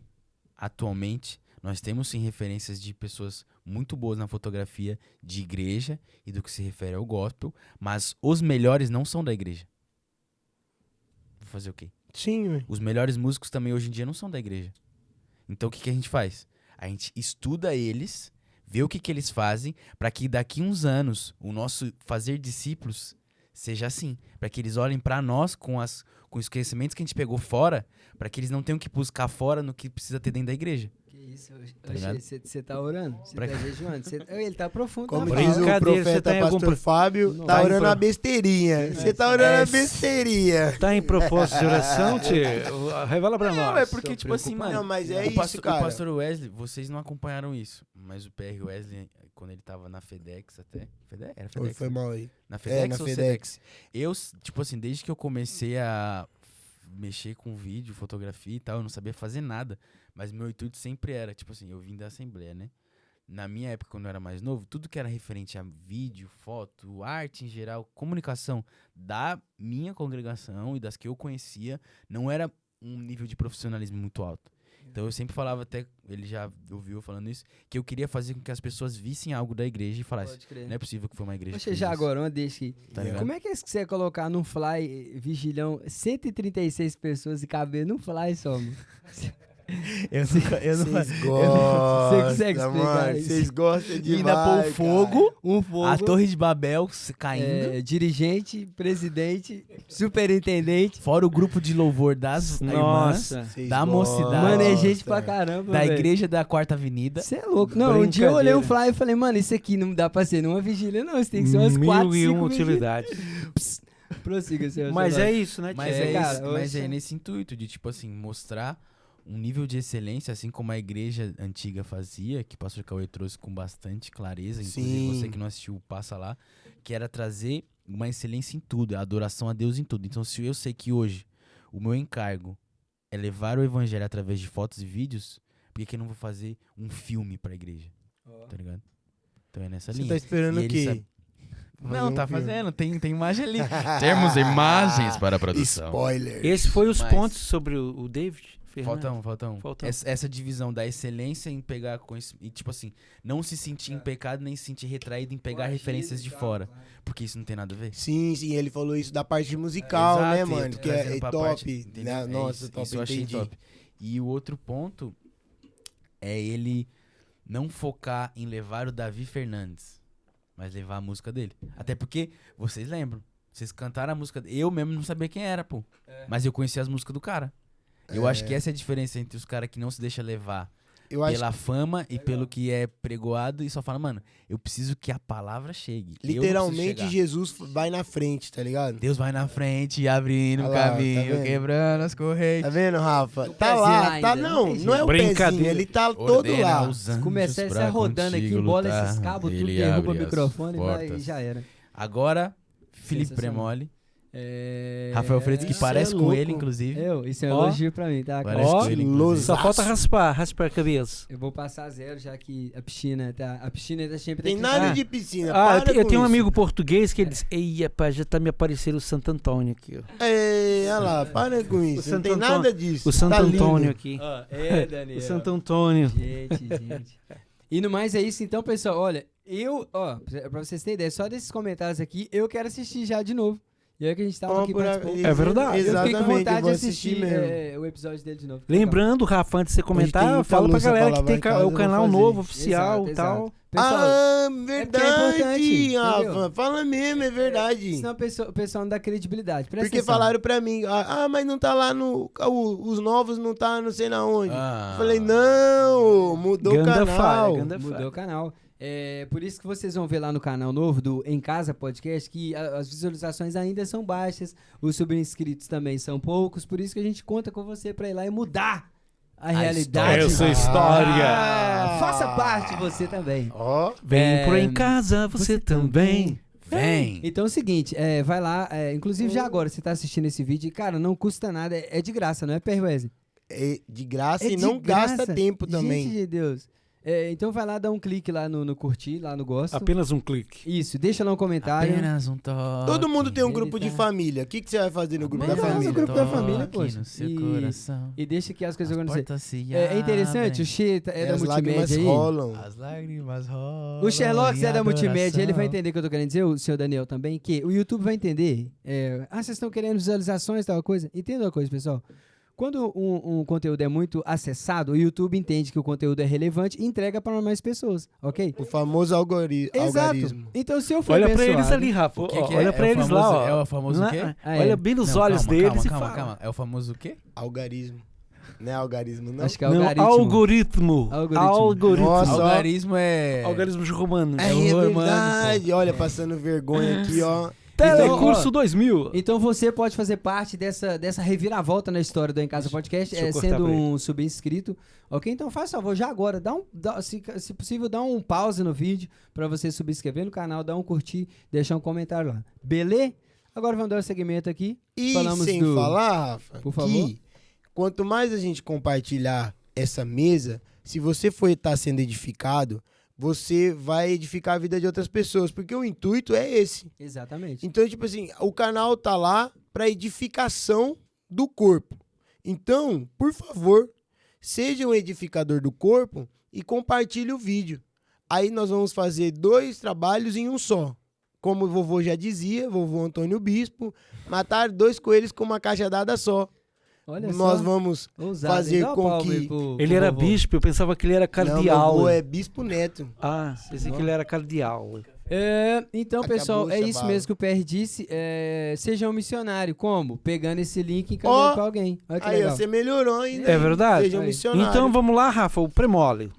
atualmente, Nós temos sim referências de pessoas muito boas na fotografia de igreja e do que se refere ao gospel, mas os melhores não são da igreja. Vou fazer o quê? Sim, velho. Os melhores músicos também hoje em dia não são da igreja. Então o que a gente faz? A gente estuda eles, vê o que eles fazem, para que daqui uns anos o nosso fazer discípulos seja assim. Para que eles olhem para nós com os conhecimentos que a gente pegou fora, para que eles não tenham que buscar fora no que precisa ter dentro da igreja. Que isso, ligado? você tá orando? Você Pra- tá jejuando? Ele tá profundo. Como na diz fala. o Brincadeira, você profeta tá em algum pastor Fábio, Não, tá tá em orando pro- a besteirinha. Você tá orando a besteirinha. Tá em propósito de oração, tio? Revela pra nós. Não, é porque, Tô tipo assim, preocupado. mano. Não, mas é o isso, cara. O pastor Wesley, vocês não acompanharam isso, mas o PR Wesley, quando ele tava na FedEx até. Era Oi, FedEx? foi né? mal aí. Na FedEx na ou FedEx. Sedex? Eu, tipo assim, desde que eu comecei a mexer com vídeo, fotografia e tal, eu não sabia fazer nada. Mas meu intuito sempre era, tipo assim, eu vim da Assembleia, né? Na minha época, quando eu era mais novo, tudo que era referente a vídeo, foto, arte em geral, comunicação da minha congregação e das que eu conhecia, não era um nível de profissionalismo muito alto. Então eu sempre falava, até ele já ouviu falando isso, que eu queria fazer com que as pessoas vissem algo da igreja e falassem, Pode crer. não é possível que foi uma igreja que Poxa, fez já isso. agora, uma deixa aqui. Tá ligado? Como é que é isso que você ia colocar num fly vigilhão 136 pessoas e caber num fly só, mano? Vocês Você gostam, consegue explicar mano. isso? Vocês gostam E demais, ainda pôr cara. fogo, Um fogo. a Torre de Babel caindo, Dirigente, presidente, superintendente. fora o grupo de louvor das irmãs, Nossa. Vocês da gostam. mocidade. Mano, é gente pra caramba, da velho. igreja da Quarta Avenida. Você é louco. Não, um dia eu olhei um Brincadeira. fly e falei, mano, isso aqui não dá pra ser numa vigília, não. Isso tem que ser umas 4, 5 vigílias. utilidades. Prossiga, senhor. Mas senhor. é isso, né, Mas, tio? é, cara, isso, mas hoje- é nesse intuito de, tipo assim, mostrar um nível de excelência, assim como a igreja antiga fazia, que o pastor Cauê trouxe com bastante clareza, inclusive Sim. você que não assistiu, passa lá, que era trazer uma excelência em tudo, a adoração a Deus em tudo. Então, se eu sei que hoje o meu encargo é levar o evangelho através de fotos e vídeos, por que eu não vou fazer um filme pra igreja? Tá ligado? Então é nessa Você linha. tá esperando E o ele quê? sabe- Fazer Não, um tá filme. fazendo, tem imagem ali. Temos imagens para a produção. Spoiler. Esse foi os Mas- pontos sobre o David Fernandes. Falta um. Falta um. Essa divisão da excelência em pegar e tipo assim, não se sentir em pecado nem se sentir retraído em pegar referências de fora, porque isso não tem nada a ver. Sim, ele falou isso da parte musical, né, Exato, e eu mano? tô Que é trazendo pra parte, top. entendeu? Né? É Nossa, isso, top, isso eu achei entendi. top. E o outro ponto é ele não focar em levar o Davi Fernandes, mas levar a música dele. Até porque, vocês lembram, vocês cantaram a música dele. Eu mesmo não sabia quem era, pô. Mas eu conhecia as músicas do cara. Eu acho que essa é a diferença entre os caras que não se deixam levar Eu acho pela fama e pelo que é pregoado e só fala, mano, eu preciso que a palavra chegue. que Eu não literalmente preciso chegar. Jesus vai na frente, tá ligado? Deus vai na frente, abrindo Olha o lá, tá caminho, vendo? quebrando as Tá correntes. vendo, Rafa? O Tá pezinho lá, ainda, tá não não, tem não é o Brincadeira. pezinho, ele tá todo Ordena lá. os anjos Começar pra essa rodando aqui, contigo embola lutar. esses cabos, tudo Ele derruba o abre as microfone vai, e portas. já era. Agora, Felipe Sensacional. Premoli. É... Rafael Freitas, que Isso parece é com louco. ele, inclusive. Isso é um Ó. elogio pra mim, tá? Parece Ó, com ele, inclusive. Só falta raspar a cabeça. Eu vou passar 0, já que a piscina tá sempre Tem aqui. nada Ah. de piscina, Ah, para eu com tenho um isso. amigo português que ele diz: ei, rapaz, já tá me aparecendo o Santo Antônio aqui, ó. Ei, olha lá, para com isso, não Santo tem Antônio- nada disso. O Santo tá lindo. Antônio aqui. Daniel. O Santo Antônio. Gente. E no mais é isso, então, pessoal. Olha, pra vocês terem ideia, só desses comentários aqui, eu quero assistir já de novo. E aí que a gente tava aqui participando. É verdade. Eu fiquei Exatamente, com vontade eu de vou assistir mesmo. o episódio dele de novo. Lembrando, Rafa, antes de você tem comentar, muita fala pra louça galera pra que tem lavar em casa, o eu vou canal fazer. novo, oficial e Exato, tal. exato. Pessoal, Ah, porque é verdade, importante, Rafa. entendeu? Fala mesmo, é verdade. senão o pessoal não dá credibilidade. Presta Porque atenção. falaram pra mim, mas não tá lá no... os novos não tá não sei na onde. Ah. Falei, não, mudou o Ganda canal. falha, ganda Mudou falha. o canal. É por isso que vocês vão ver lá no canal novo do Em Casa Podcast que as visualizações ainda são baixas, os subinscritos também são poucos, por isso que a gente conta com você pra ir lá e mudar a realidade. Essa história. Faça parte você também. Ó, Vem por aí em casa, você também. Vem! Então é o seguinte, vai lá, inclusive já agora você tá assistindo esse vídeo, cara, não custa nada, é de graça, não é, Perwese? é de graça É e de não graça. gasta tempo também. Gente de Deus. Então vai lá, dá um clique lá no curtir, lá no gosto. Apenas um clique. Isso, deixa lá um comentário. Apenas um toque. Todo mundo tem um Ele grupo de tá- família. O que você vai fazer no grupo da Melhor, família? no grupo da família, Toque poxa. no seu E- coração. E deixa que as coisas As acontecerem. portas se É interessante, abrem, o Xê é da As lágrimas multimédia aí. rolam. as lágrimas rolam. O Sherlock em é da multimédia, ele vai adoração. entender o que eu tô querendo dizer, o senhor Daniel também, que o YouTube vai entender. Vocês estão querendo visualizações, tal coisa. Entenda uma coisa, pessoal. Quando um conteúdo é muito acessado, o YouTube entende que o conteúdo é relevante e entrega para mais pessoas, ok? O famoso Exato. algarismo. Então, se eu for Olha pra abençoado- eles ali, Rafa. O que que Olha é? pra É o eles famoso- lá, ó. é o famoso Lá- o quê? Olha bem nos olhos deles e fala. calma. É o famoso o quê? Algarismo. Não é algarismo, não? Acho que é Não, algoritmo. algoritmo. Nossa, ó. Algarismo é... Algarismos romanos. É, o romano, verdade. Olha, passando vergonha aqui, ó. Telecurso Então, ó, 2000. Então você pode fazer parte dessa reviravolta na história do Em Casa Podcast, Deixa eu cortar sendo pra ele. um subinscrito, ok? Então faz favor, já agora, se possível, dá um pause no vídeo pra você subscrever no canal, dar um curtir, deixar um comentário lá. Beleza? Agora vamos dar um segmento aqui. E Falamos sem do- falar, Rafa, Por favor. que quanto mais a gente compartilhar essa mesa, se você for estar sendo edificado, você vai edificar a vida de outras pessoas, porque o intuito é esse. Exatamente. Então, tipo assim, o canal tá lá para edificação do corpo. Então, por favor, seja um edificador do corpo e compartilhe o vídeo. Aí nós vamos fazer 2 trabalhos em um só. Como o vovô já dizia, vovô Antônio Bispo, matar 2 coelhos com uma cajadada só. Olha Nós só. vamos Ousado. fazer Dá uma com palma que- aí pro Ele era vovô. bispo, eu pensava que ele era Não, cardeal. vovô é Bispo Neto. Ah, pensei que ele era cardeal. Então, Acabou pessoal, o é isso chavalo. mesmo que o PR disse. Seja um missionário. Como? Pegando esse link e encaminhando Ó, pra alguém. Olha que Aí legal. você melhorou ainda. É hein? verdade? Seja um Aí. missionário. Então vamos lá, Rafa, o premole.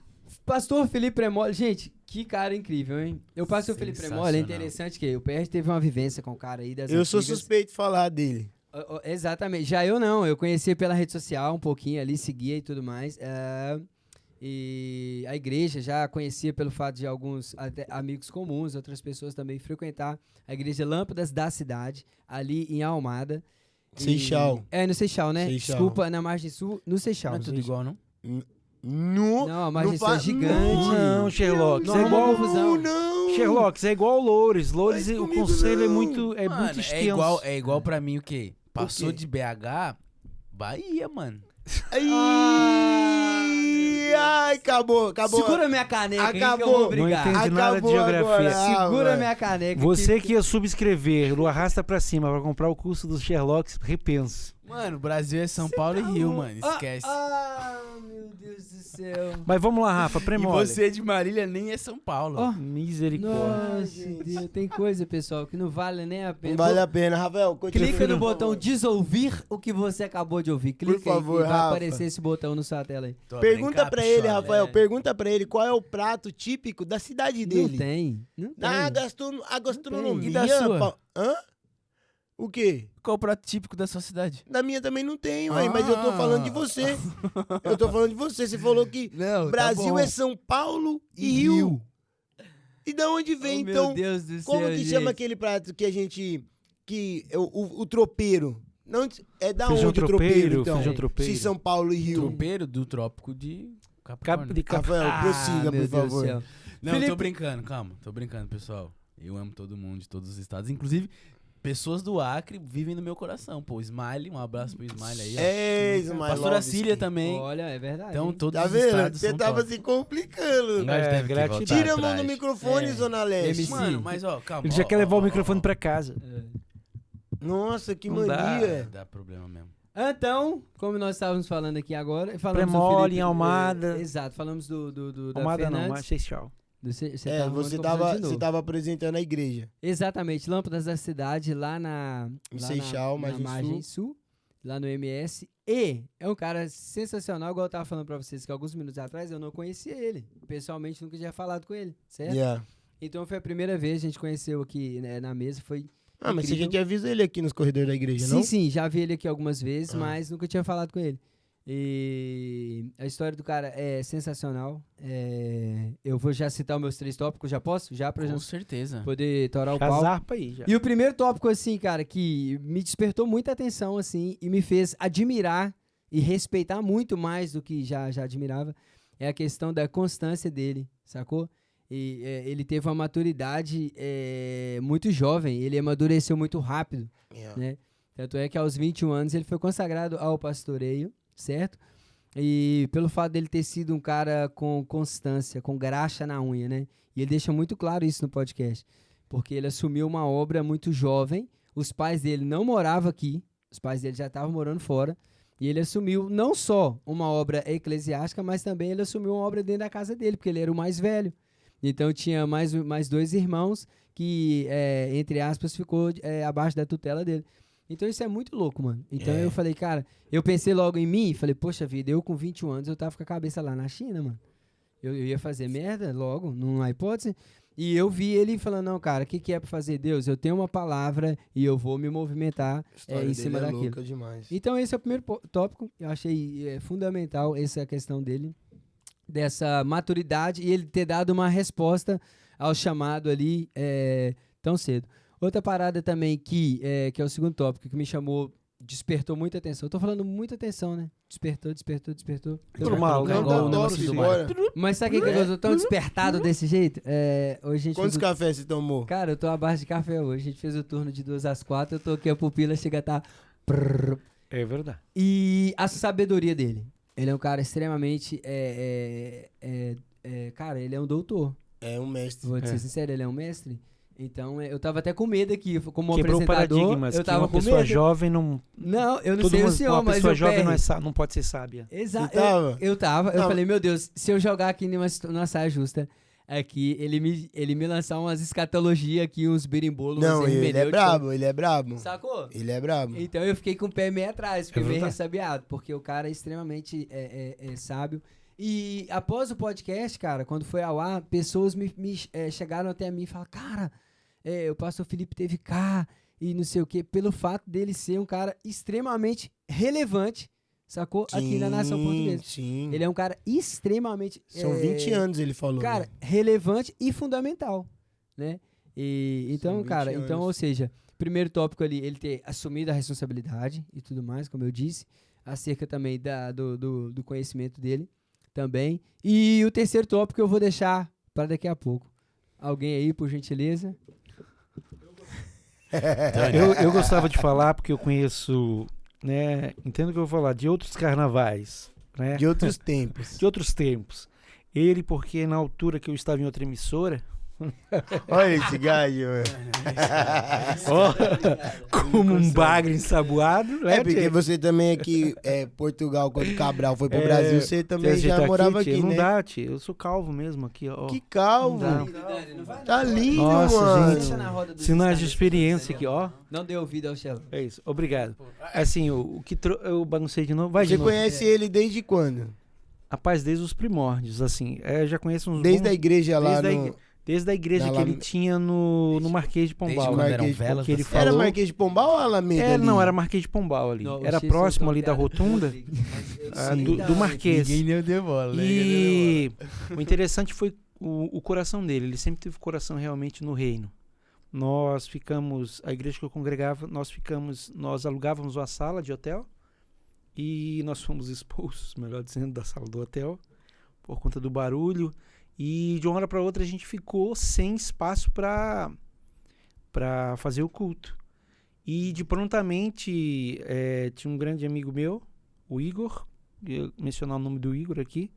Pastor Felipe Premoli, gente, que cara incrível, hein? O pastor Felipe Premoli é Sensacional. interessante que o PR teve uma vivência com o cara aí das Eu sou antigas. suspeito de falar dele. Exatamente. Já eu não, eu conhecia pela rede social um pouquinho ali, seguia e tudo mais. E a igreja já conhecia pelo fato de alguns até amigos comuns, outras pessoas também frequentar a igreja Lâmpadas da cidade, ali em Almada. Seixal. No Seixal, né? Seixal. Desculpa, na margem sul, no Seixal. Não é tudo igual, não? Não, a margem sul é gigante. Não, Sherlock, Não isso é arruma igual... confusão. Não. Sherlock, isso é igual ao Loures. Loures, Faz o comigo, conselho é não. muito Mano, extenso. é igual pra mim o quê? Passou quê? de BH, Bahia, mano. Ai, acabou. Segura minha caneca aí que eu Acabou. vou Não brigar. entendi nada de geografia. agora. Segura velho. minha caneca. Você que ia subscrever no Arrasta Pra Cima pra comprar o curso dos Sherlocks, repense. Mano, Brasil é São Paulo e Rio, mano. Esquece. Meu Deus do céu. Mas vamos lá, Rafa, E premole. você de Marília nem é São Paulo. Ó, Misericórdia. Nossa, Deus, tem coisa, pessoal, que não vale nem a pena. Não vale a pena, Rafael. continua. Clica no Por botão favor. desouvir o que você acabou de ouvir. Clica Por favor, aí que vai Rafa. aparecer esse botão na sua tela aí. Tô Pergunta bem pra ele, caprichoso. Rafael. É. Pergunta pra ele qual é o prato típico da cidade dele. Não tem. A gastronomia. E da sua? Hã? O quê? Qual o prato típico da sua cidade? Da minha também não tem, ué, mas eu tô falando de você. Eu tô falando de você. Você falou que Não, Brasil é São Paulo e Rio. E da onde vem, Oh, então? meu Deus do céu, Como que gente. chama aquele prato que a gente... O tropeiro. Não, é da Feijão onde o tropeiro, tropeiro, então? feijão tropeiro. Se São Paulo e Rio. Tropeiro do trópico de Capricórnio. De cap... Rafael, prossiga, meu por Deus favor. do céu. Não, Felipe- tô brincando, calma. Tô brincando, pessoal. Eu amo todo mundo de todos os estados. Inclusive, pessoas do Acre vivem no meu coração. Pô, Smiley, um abraço pro Smiley aí. Ó. É, Ismael. Pastora Cília também. Olha, é verdade. Então, hein? todos Tá os vendo? estados Você são tava top. se complicando. Nós É, teve que gratidão. voltar Tira a mão atrás. do microfone, É. Zona Leste. MC. Mano, mas ó, calma. Ele já ó, quer levar ó, o microfone ó. pra casa. Nossa, que Não dá. mania. Dá problema mesmo. Então, como nós estávamos falando aqui agora, falamos do Premole, Felipe, em Almada. exato, falamos da Almada não, Fernandes. mas Seixal. Você Você tava arrumando confusão de novo. tava apresentando a igreja. Exatamente, Lâmpadas da Cidade, lá Em lá Seixal, na Margem Margem Sul, lá no MS. E é um cara sensacional, igual eu tava falando pra vocês que alguns minutos atrás eu não conhecia ele. Pessoalmente, nunca tinha falado com ele, certo? Yeah. Então foi a primeira vez que a gente conheceu aqui, né, na mesa, foi Ah, mas você incrível. já tinha visto ele aqui nos corredores da igreja, Sim, não? sim, já vi ele aqui algumas vezes, Ah. mas nunca tinha falado com ele. E a história do cara é sensacional. Eu vou já citar os meus 3 tópicos, já posso? Já pra Com gente certeza. poder torar o Já pau. zarpa aí, já. E o primeiro tópico, assim, cara, que me despertou muita atenção, assim, e me fez admirar e respeitar muito mais do que já admirava, é a questão da constância dele, sacou? E ele teve uma maturidade muito jovem, ele amadureceu muito rápido, né? Tanto é que aos 21 anos ele foi consagrado ao pastoreio, certo? E pelo fato dele ter sido um cara com constância, com graxa na unha, né? E ele deixa muito claro isso no podcast, porque ele assumiu uma obra muito jovem, os pais dele não moravam aqui, os pais dele já estavam morando fora, e ele assumiu não só uma obra eclesiástica, mas também ele assumiu uma obra dentro da casa dele, porque ele era o mais velho. Então tinha mais 2 irmãos que, entre aspas, ficou abaixo da tutela dele. Então isso é muito louco, mano. Então eu falei, cara, eu pensei logo em mim, falei, poxa vida, eu com 21 anos, eu tava com a cabeça lá na China, mano. Eu ia fazer merda logo, não há hipótese. E eu vi ele falando, não, cara, o que é pra fazer, Deus? Eu tenho uma palavra e eu vou me movimentar em cima daquilo. Louca demais. Então esse é o primeiro tópico. Eu achei fundamental essa questão dele, dessa maturidade e ele ter dado uma resposta ao chamado ali tão cedo. Outra parada também que é o segundo tópico, que me chamou, despertou muita atenção. Eu tô falando muita atenção, né? Despertou. Normal, né? Igual o negócio do mar. Mas sabe o que eu tô tão despertado desse jeito? Hoje a gente Quantos cafés você tomou? Cara, eu tô abaixo de café hoje. A gente fez o turno de 2 às 4, eu tô aqui, a pupila chega a estar... É verdade. E a sabedoria dele. Ele é um cara extremamente... cara, ele é um doutor. É um mestre. Vou te ser sincero, ele é um mestre. Então, eu tava até com medo aqui, como Quebrou apresentador. paradigmas, eu tava que uma com pessoa medo. jovem não... Não, eu não Todo sei o mundo, senhor, uma mas pessoa eu jovem perro. não pode ser sábia. Exato. Você tava? Eu tava. Eu Não. falei, meu Deus, se eu jogar aqui numa saia justa, aqui, ele me lançar umas escatologias aqui, uns birimbolos, Não, uns ele é hermenêuticos. brabo, ele é brabo. Sacou? Ele é brabo. Então eu fiquei com o pé meio atrás, fiquei meio verdade. ressabiado, porque o cara é extremamente sábio. E após o podcast, cara, quando foi ao ar, pessoas chegaram até mim e falaram, cara, o pastor Felipe teve cá e não sei o quê, pelo fato dele ser um cara extremamente relevante, sacou? Aqui na nação portuguesa. Sim. Ele é um cara extremamente... São 20 anos, ele falou. Cara, né? relevante e fundamental, né? E, então, São 20 cara, anos. ou seja, primeiro tópico ali, ele ter assumido a responsabilidade e tudo mais, como eu disse, acerca também do conhecimento dele também. E o terceiro tópico eu vou deixar para daqui a pouco. Alguém aí, por gentileza? Eu gostava de falar porque eu conheço, né? Entendo o que eu vou falar, de outros carnavais, né? De outros tempos. De outros tempos. Ele, porque na altura que eu estava em outra emissora, Olha esse gajo, velho. como um bagre ensaboado, né? É porque tia? você também aqui, Portugal, quando Cabral foi pro Brasil, você também Você já tá morava tia? aqui, Não né? dá, tia. Eu sou calvo mesmo aqui, ó. Que calvo. Não Tá lindo, Nossa, mano. gente. Sinais de experiência aqui, ó. Não deu ouvido ao Shell. É isso, obrigado. Assim, o que eu baguncei de novo, vai de Você novo. conhece ele desde quando? Rapaz, desde os primórdios, assim. Eu já conheço uns Desde bons- a igreja lá Desde a igreja Na que ele Alam- tinha no Marquês de Desde Pombal. quando né? eram Marquês de velas. que ele das- falou- Era Marquês de Pombal ou Alameda ali? Não, era Marquês de Pombal ali. Não, Era o X próximo soltou ali da uma piada rotunda podre, mas eu ah, sei do, da do onde. Marquês. Ninguém deu bola, né? E o interessante foi o coração dele. Ele sempre teve coração realmente no reino. Nós ficamos, a igreja que eu congregava, nós alugávamos uma sala de hotel e nós fomos expulsos, melhor dizendo, da sala do hotel por conta do barulho. E de uma hora para outra a gente ficou sem espaço para fazer o culto. E de prontamente tinha um grande amigo meu, o Igor, eu mencionar o nome do Igor aqui.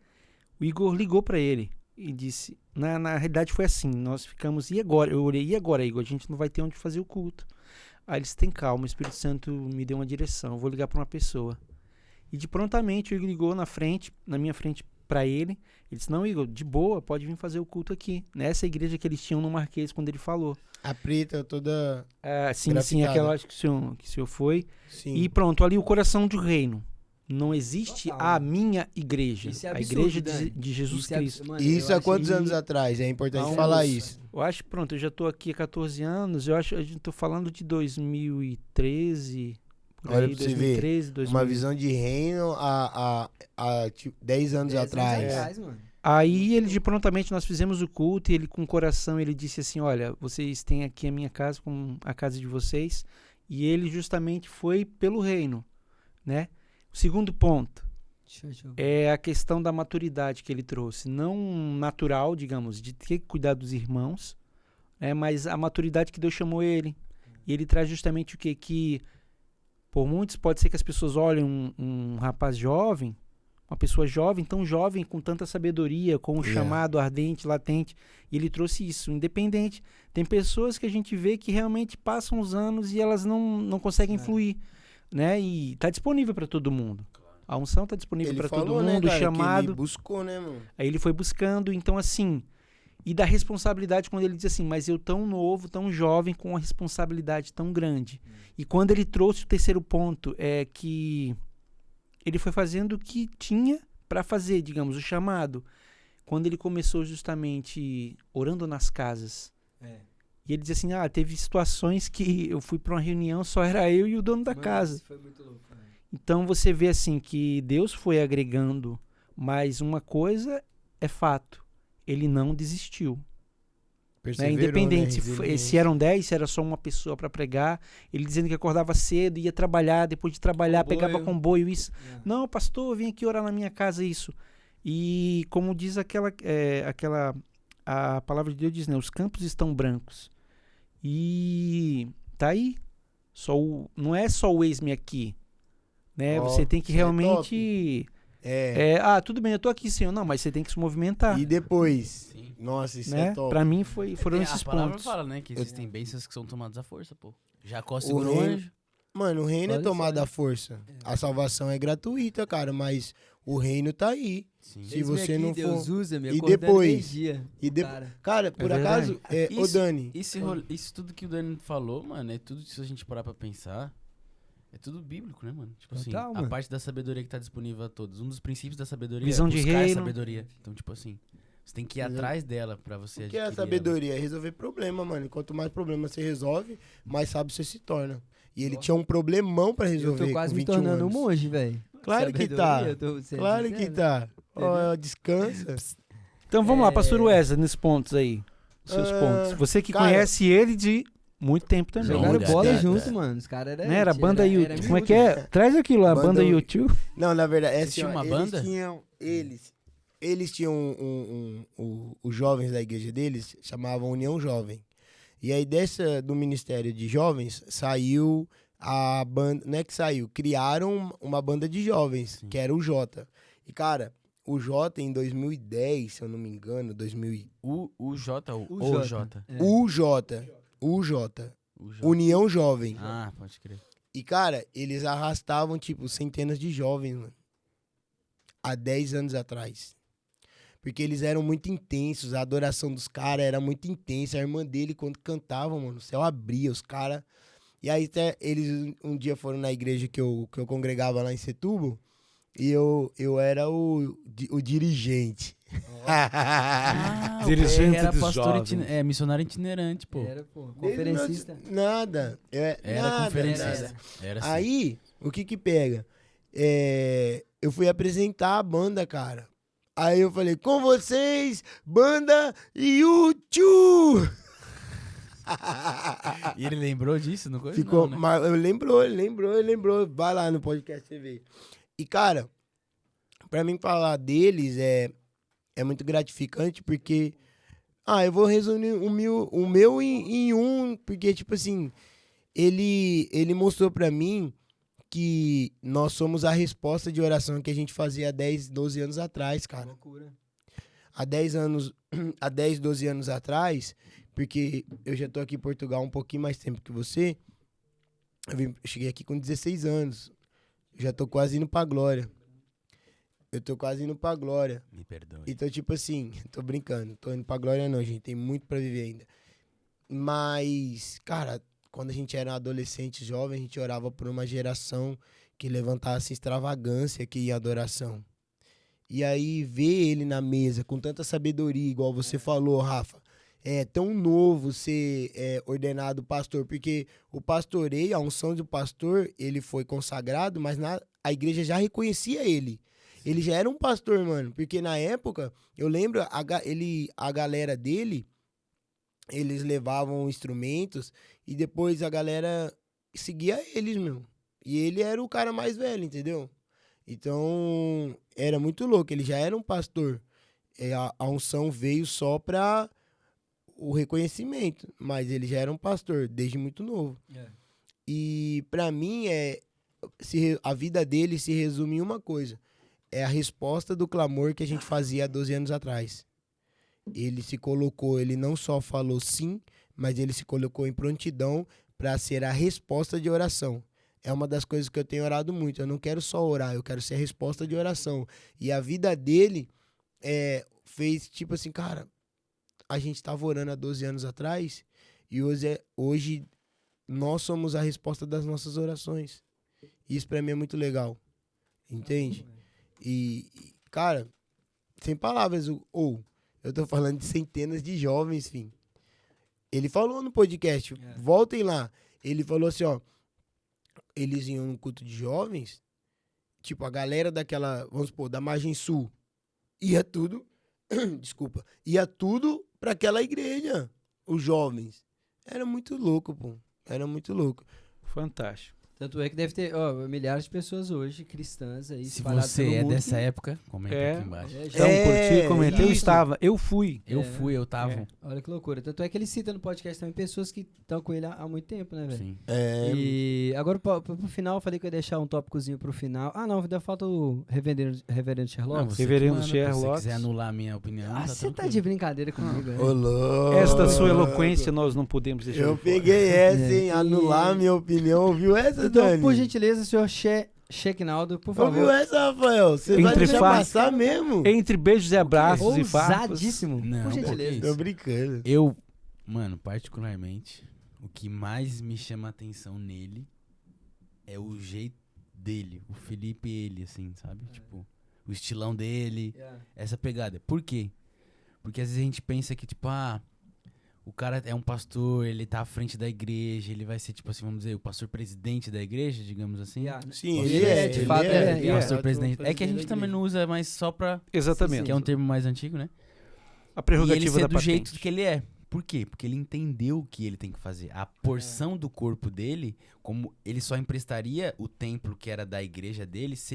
O Igor ligou para ele e disse, na realidade foi assim, nós ficamos, e agora? Eu olhei, e agora, Igor? A gente não vai ter onde fazer o culto. Aí ele disse, tem calma, o Espírito Santo me deu uma direção, eu vou ligar para uma pessoa. E de prontamente o Igor ligou na minha frente para ele. Ele disse, não, Igor, de boa, pode vir fazer o culto aqui. Nessa igreja que eles tinham no Marquês, quando ele falou. A preta toda... Sim, Grafitada. aquela acho que o senhor foi. Sim. E pronto, ali o coração do reino. Não existe Total, a né? minha igreja. Isso é a absurdo, igreja Dani. de Jesus Isso é Cristo. mano, Isso eu há quantos achei- anos atrás? É importante Há falar uns- isso. Eu acho, pronto, eu já estou aqui há 14 anos. Eu acho, a gente tô falando de 2013. Por Olha aí, pra você ver, 2013, Uma visão de reino há tipo, 10 anos 10 atrás. mano. Aí ele de prontamente nós fizemos o culto e ele com o coração ele disse assim, olha, vocês têm aqui a minha casa como a casa de vocês, e ele justamente foi pelo reino, né? O segundo ponto, Deixa eu ver. é a questão da maturidade que ele trouxe. Não natural, digamos, de ter que cuidar dos irmãos, mas a maturidade que Deus chamou ele. E ele traz justamente o quê? Que por muitos pode ser que as pessoas olhem um rapaz jovem, uma pessoa jovem, tão jovem, com tanta sabedoria, com um chamado ardente, latente. E ele trouxe isso, independente. Tem pessoas que a gente vê que realmente passam os anos e elas não conseguem fluir, né? E tá disponível para todo mundo. A unção tá disponível para todo mundo, né, cara, o chamado. que ele buscou, né, mano? Aí ele foi buscando, então assim, e da responsabilidade quando ele diz assim, mas eu tão novo, tão jovem, com uma responsabilidade tão grande. E quando ele trouxe o terceiro ponto, é que ele foi fazendo o que tinha para fazer, digamos, o chamado. Quando ele começou justamente orando nas casas. E ele diz assim, teve situações que eu fui para uma reunião, só era eu e o dono da casa. Isso foi muito louco, né? Então você vê assim que Deus foi agregando, mas uma coisa é fato, ele não desistiu. Né? Independente se eram 10, se era só uma pessoa para pregar, ele dizendo que acordava cedo, ia trabalhar, depois de trabalhar pegava comboio, isso. Não, pastor, vem aqui orar na minha casa, isso. E como diz a palavra de Deus diz, né? Os campos estão brancos. E tá aí. Não é só o eis-me aqui. Né? Você tem que realmente... tudo bem, eu tô aqui, Senhor. Não, mas você tem que se movimentar. E depois? Sim. Nossa, isso né? é top. Pra mim foram esses a palavra pontos. fala, né? Que existem bênçãos que são tomadas à força, pô. Jacó segurou o anjo. Mano, o reino é Olha tomado só, à força. A salvação é gratuita, cara, mas o reino tá aí. Sim. Se você não for... Deus usa, me E acordando depois? meio-dia, Cara, por verdade. acaso, ô Dani, Isso tudo que o Dani falou, mano, é tudo, se a gente parar pra pensar, é tudo bíblico, né, mano? Tipo Total, assim, mano. a parte da sabedoria que tá disponível a todos. Um dos princípios da sabedoria Visão é de buscar a reino. sabedoria. Então, tipo assim, você tem que ir Visão- atrás dela pra você o que é a adquirir ela. sabedoria? É resolver problema, mano. Quanto mais problema você resolve, mais sábio você se torna. E ele tinha um problemão pra Eu resolver tô quase com me 21 tornando um anos. monge, velho. Claro que tá. Claro que tá. Ó, Entendeu? descansa. Então vamos lá, pastor Wesley, nesses pontos aí. Os seus pontos. Você que cara, conhece ele de muito tempo também. Jogaram Longa bola data. junto, mano. Os caras eram... Né? Era a banda era YouTube. Como é miúdo. que é? Traz aquilo lá, a banda Banda YouTube. Não, na verdade, Vocês tinham uma banda? Eles tinham os jovens da igreja deles, chamavam União Jovem. E aí do Ministério de Jovens saiu a banda, não é que saiu, criaram uma banda de jovens, que era o Jota. E cara, o Jota em 2010, se eu não me engano, O J ou O o J. J? o Jota, O J. União Jovem. Ah, pode crer. E, cara, eles arrastavam, tipo, centenas de jovens, mano. Há 10 anos atrás. Porque eles eram muito intensos, a adoração dos caras era muito intensa. A irmã dele, quando cantava, mano, o céu abria, os caras... E aí, até eles um dia foram na igreja que eu congregava lá em Setúbal, e eu era o dirigente. Ah, Dirigente era dos pastor jovens. missionário itinerante, pô. Era, pô. Conferencista. Nada. Era nada, conferencista. nada. Era assim. Aí, o que pega? Eu fui apresentar a banda, cara. Aí eu falei, com vocês, banda YouTube! E ele lembrou disso, não foi? Ficou, Não, né? mas ele lembrou. Vai lá no podcast TV. E, cara, pra mim falar deles é muito gratificante, porque... eu vou resumir o meu em um, porque, tipo assim, ele mostrou pra mim que nós somos a resposta de oração que a gente fazia há 10, 12 anos atrás, cara. Loucura. Há 10, 12 anos atrás, porque eu já tô aqui em Portugal um pouquinho mais tempo que você, eu cheguei aqui com 16 anos, já tô quase indo pra glória. Me perdoe. Então, tipo assim, tô brincando, tô indo pra glória não, gente, tem muito pra viver ainda. Mas, cara, quando a gente era adolescente, jovem, a gente orava por uma geração que levantasse extravagância aqui em adoração. E aí, ver ele na mesa com tanta sabedoria, igual você falou, Rafa, é tão novo ser ordenado pastor, porque o pastoreio, a unção do pastor, ele foi consagrado, mas a igreja já reconhecia ele. Ele já era um pastor, mano, porque na época, eu lembro, a galera dele, eles levavam instrumentos e depois a galera seguia eles, meu. E ele era o cara mais velho, entendeu? Então, era muito louco. Ele já era um pastor. A unção veio só pra o reconhecimento, mas ele já era um pastor desde muito novo. E pra mim, a vida dele se resume em uma coisa. É a resposta do clamor que a gente fazia há 12 anos atrás. Ele se colocou, ele não só falou sim, mas ele se colocou em prontidão para ser a resposta de oração. É uma das coisas que eu tenho orado muito. Eu não quero só orar, eu quero ser a resposta de oração. E a vida dele fez tipo assim, cara, a gente estava orando há 12 anos atrás e hoje nós somos a resposta das nossas orações. Isso para mim é muito legal. Entende? E, cara, sem palavras, eu tô falando de centenas de jovens, enfim. Ele falou no podcast, voltem lá. Ele falou assim, ó, eles iam no culto de jovens, tipo, a galera daquela, vamos supor, da margem sul, ia tudo pra aquela igreja, os jovens. Era muito louco, pô. Era muito louco. Fantástico. Tanto é que deve ter milhares de pessoas hoje, cristãs aí. Se você é dessa época, comenta aqui embaixo. Então, curti, comenta. Eu fui. Eu tava. Olha que loucura. Tanto é que ele cita no podcast também pessoas que estão com ele há muito tempo, né, velho? Sim. E agora, pro final, eu falei que eu ia deixar um tópicozinho pro final. Ah, não, ainda falta o Reverendo Sherlock. Não, você Reverendo que manda, se Sherlock. você quiser anular a minha opinião, Você tá tranquilo. de brincadeira comigo, né? Louco. Esta sua eloquência nós não podemos deixar Eu de fora. peguei essa, hein? Anular a minha opinião. Ouviu essa, Então, Dani? por gentileza, senhor Chequinaldo, por favor. Ouviu essa, Rafael? Você vai Entre deixar fatos. passar mesmo? Entre beijos e abraços e farpas. Ousadíssimo. Não, Por porque gentileza. isso. Tô brincando. Eu, mano, particularmente, o que mais me chama a atenção nele é o jeito dele, o Felipe ele, assim, sabe? Tipo, o estilão dele, essa pegada. Por quê? Porque às vezes a gente pensa que, tipo, o cara é um pastor, ele tá à frente da igreja, ele vai ser, tipo assim, vamos dizer, o pastor presidente da igreja, digamos assim. Sim, Ele ele é, é. de ele fato, é. ele é. Pastor É, presidente. É que a gente da também igreja. não usa mais só pra... Exatamente. Que é um termo mais antigo, né? A E prerrogativa ele ser da do patente. jeito que ele é. Por quê? Porque ele entendeu o que ele tem que fazer. A porção do corpo dele, como ele só emprestaria o templo que era da igreja dele se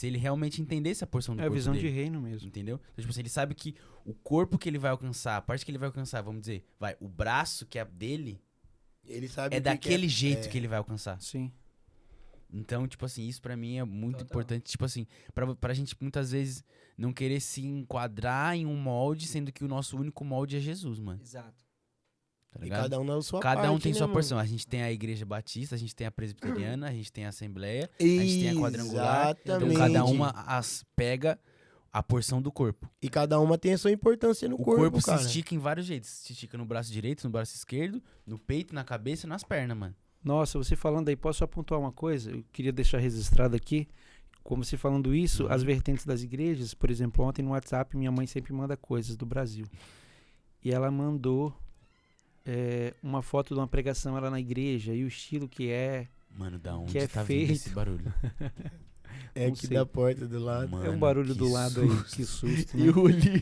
ele realmente entendesse a porção do É a corpo visão dele. de reino mesmo. Entendeu? Então, tipo assim, ele sabe que o corpo que ele vai alcançar, a parte que ele vai alcançar, vamos dizer, o braço que é dele, Ele sabe é o que daquele que jeito que ele vai alcançar. Sim. Então, tipo assim, isso pra mim é muito Total. importante. Tipo assim, pra gente muitas vezes não querer se enquadrar em um molde, sendo que o nosso único molde é Jesus, mano. Exato. Tá E ligado? cada um na sua Cada parte, um tem né, sua mano? porção. A gente tem a igreja batista, a gente tem a presbiteriana, a gente tem a assembleia, a gente tem a quadrangular. Então Exatamente. cada uma pega a porção do corpo. E cada uma tem a sua importância no O corpo, corpo cara. se estica em vários jeitos. Se estica no braço direito, no braço esquerdo, no peito, na cabeça e nas pernas, mano. Nossa, você falando aí, posso só pontuar uma coisa? Eu queria deixar registrado aqui, como você falando isso, as vertentes das igrejas, por exemplo, ontem no WhatsApp, minha mãe sempre manda coisas do Brasil. E ela mandou uma foto de uma pregação ela na igreja e o estilo que é. Mano, da onde Que é tá vindo feito. esse barulho? É Não aqui sei. da porta do lado. Mano, É um barulho que do lado aí, susto. que susto, né? Eu olhei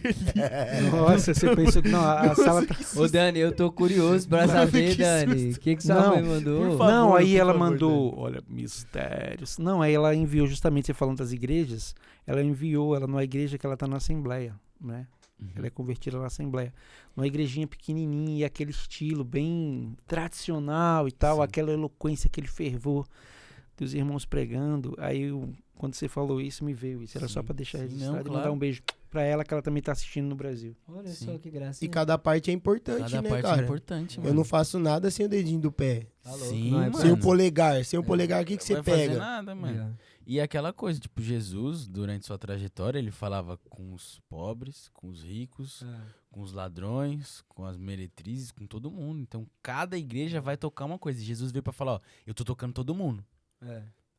Nossa, você pensou que não, a sala tá... Ô, Dani, eu tô curioso pra saber, Dani. O que sua Não, mãe mandou? por favor. Não, aí ela favor, mandou, olha, mistérios. Não, aí ela enviou justamente, você falando das igrejas, ela enviou ela numa igreja que ela tá na Assembleia, né? Ela é convertida na Assembleia. Numa igrejinha pequenininha e aquele estilo bem tradicional e tal, Sim. aquela eloquência, aquele fervor dos irmãos pregando. Aí, quando você falou isso, me veio isso. Era só Sim, pra deixar sim, registrado não, e claro. mandar um beijo pra ela, que ela também tá assistindo no Brasil. Olha Sim. só que graça. E cada parte é importante, Cada né, parte cara? é importante, mano. Eu não faço nada sem o dedinho do pé. Tá louco, Sim, não é mano. Sem o possível. polegar. Sem o polegar, o que você Não vai fazer pega? nada, mano. Yeah. E aquela coisa, tipo, Jesus, durante sua trajetória, ele falava com os pobres, com os ricos, com os ladrões, com as meretrizes, com todo mundo. Então, cada igreja vai tocar uma coisa. E Jesus veio pra falar, ó, eu tô tocando todo mundo.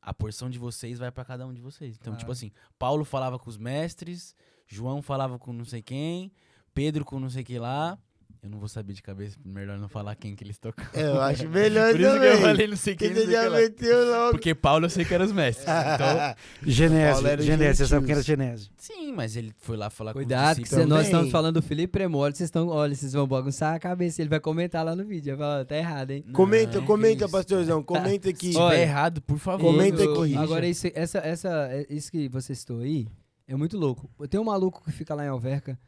A porção de vocês vai pra cada um de vocês. Então, Claro. tipo assim, Paulo falava com os mestres, João falava com não sei quem, Pedro com não sei que lá, Eu não vou saber de cabeça, melhor não falar quem que eles tocam. Eu acho melhor Por isso também. que eu falei, não sei quem, Que não você sei já quem lá. meteu logo. Porque Paulo eu sei que eram os mestres. Então, Genésio, era você sabe gentios. quem era Genésio. sim, mas ele foi lá falar Cuidado, com que os discípulos. nós também. estamos falando do Felipe Premoli, vocês vão bagunçar a cabeça. Ele vai comentar lá no vídeo. Vai falar, tá errado, hein? Comenta, Não, comenta, que isso, pastorzão. Comenta aqui. Se Olha, tiver errado, por favor. comenta e Eu- corrija. Agora, isso que você citou aí é muito louco. Tem um maluco que fica lá em Alverca,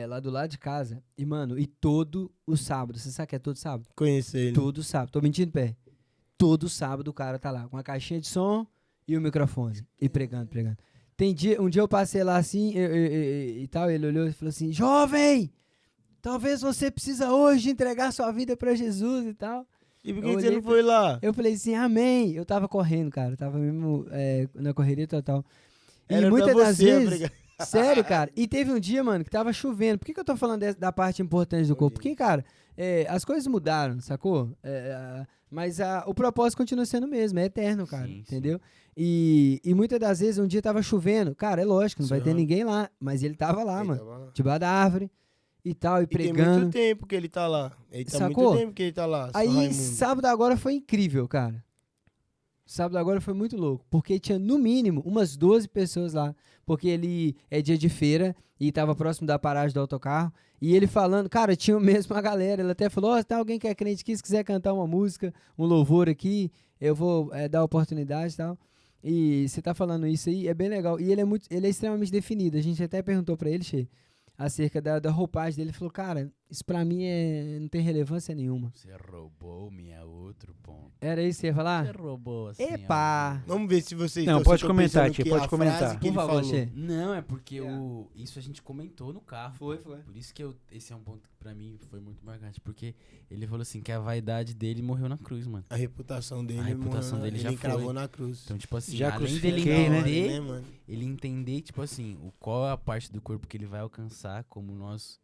lá do lado de casa. E, mano, todo o sábado, você sabe que é todo sábado? Conhecer ele. Todo sábado. Tô mentindo, pé. Todo sábado o cara tá lá com a caixinha de som e o microfone. E pregando. Um dia eu passei lá assim e tal, ele olhou e falou assim, jovem, talvez você precisa hoje entregar sua vida pra Jesus e tal. E por Eu que você olhei não foi lá? Eu falei assim, amém. Eu tava correndo, cara. Eu tava mesmo na correria total. E Era muitas pra das você, vezes... obrigado. Sério, cara. E teve um dia, mano, que tava chovendo. Por que eu tô falando da parte importante do corpo? Porque, cara, as coisas mudaram, sacou? Mas o propósito continua sendo o mesmo. É eterno, cara. Sim, Entendeu? E muitas das vezes, um dia tava chovendo. Cara, é lógico, não vai ter Sim. ninguém lá. Mas ele tava lá, Ele mano. tava lá. Debaixo da árvore e tal, e E tem pregando. muito tempo que ele tá lá. Ele tá Sacou? muito tempo que ele tá lá. seu Aí, Raimundo. sábado agora foi incrível, cara. Sábado agora foi muito louco. Porque tinha, no mínimo, umas 12 pessoas lá. Porque ele é dia de feira e tava próximo da paragem do autocarro. E ele falando, cara, tinha mesmo a galera. Ele até falou, se tem alguém que é crente aqui, se quiser cantar uma música, um louvor aqui, eu vou dar oportunidade e tal. E você tá falando isso aí, é bem legal. E ele é extremamente definido. A gente até perguntou pra ele, Che, acerca da roupagem dele. Ele falou, cara, isso pra mim não tem relevância nenhuma. Você roubou minha outro ponto. Era isso que você ia falar? Você roubou assim. Epa! Vamos ver se vocês Não, se pode eu tô comentar, pensando tia, que pode a comentar. frase que Por ele favor, falou. Che. Não, é porque isso a gente comentou no carro. Foi. Por isso que esse é um ponto que pra mim foi muito marcante. Porque ele falou assim que a vaidade dele morreu na cruz, mano. A reputação dele, A reputação mano, dele já ele encravou foi. na cruz. Então, tipo assim, Já além dele crucifiquei, né? entender, né, mano? ele entender, tipo assim, qual é a parte do corpo que ele vai alcançar, como nós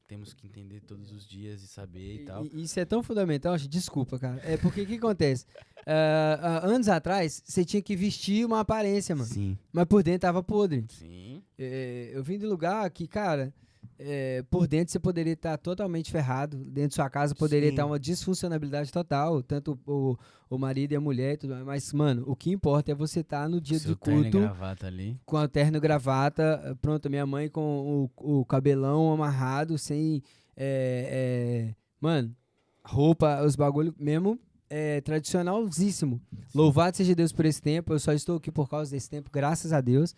temos que entender todos os dias e saber e tal. Isso é tão fundamental, Che, desculpa, cara. É porque o que acontece? Anos atrás, você tinha que vestir uma aparência, mano. Sim, Mas por dentro tava podre. sim. Eu vim de lugar que, cara, por dentro você poderia estar totalmente ferrado. Dentro de sua casa poderia Sim. estar uma disfuncionalidade total. Tanto o marido e a mulher e tudo mais. Mas, mano, o que importa é você estar no dia Seu de terno e culto gravata ali. com a terno e gravata. Pronto, minha mãe com o cabelão amarrado, sem. Mano, roupa, os bagulho mesmo. Tradicionalzíssimo. Louvado seja Deus por esse tempo. Eu só estou aqui por causa desse tempo, graças a Deus.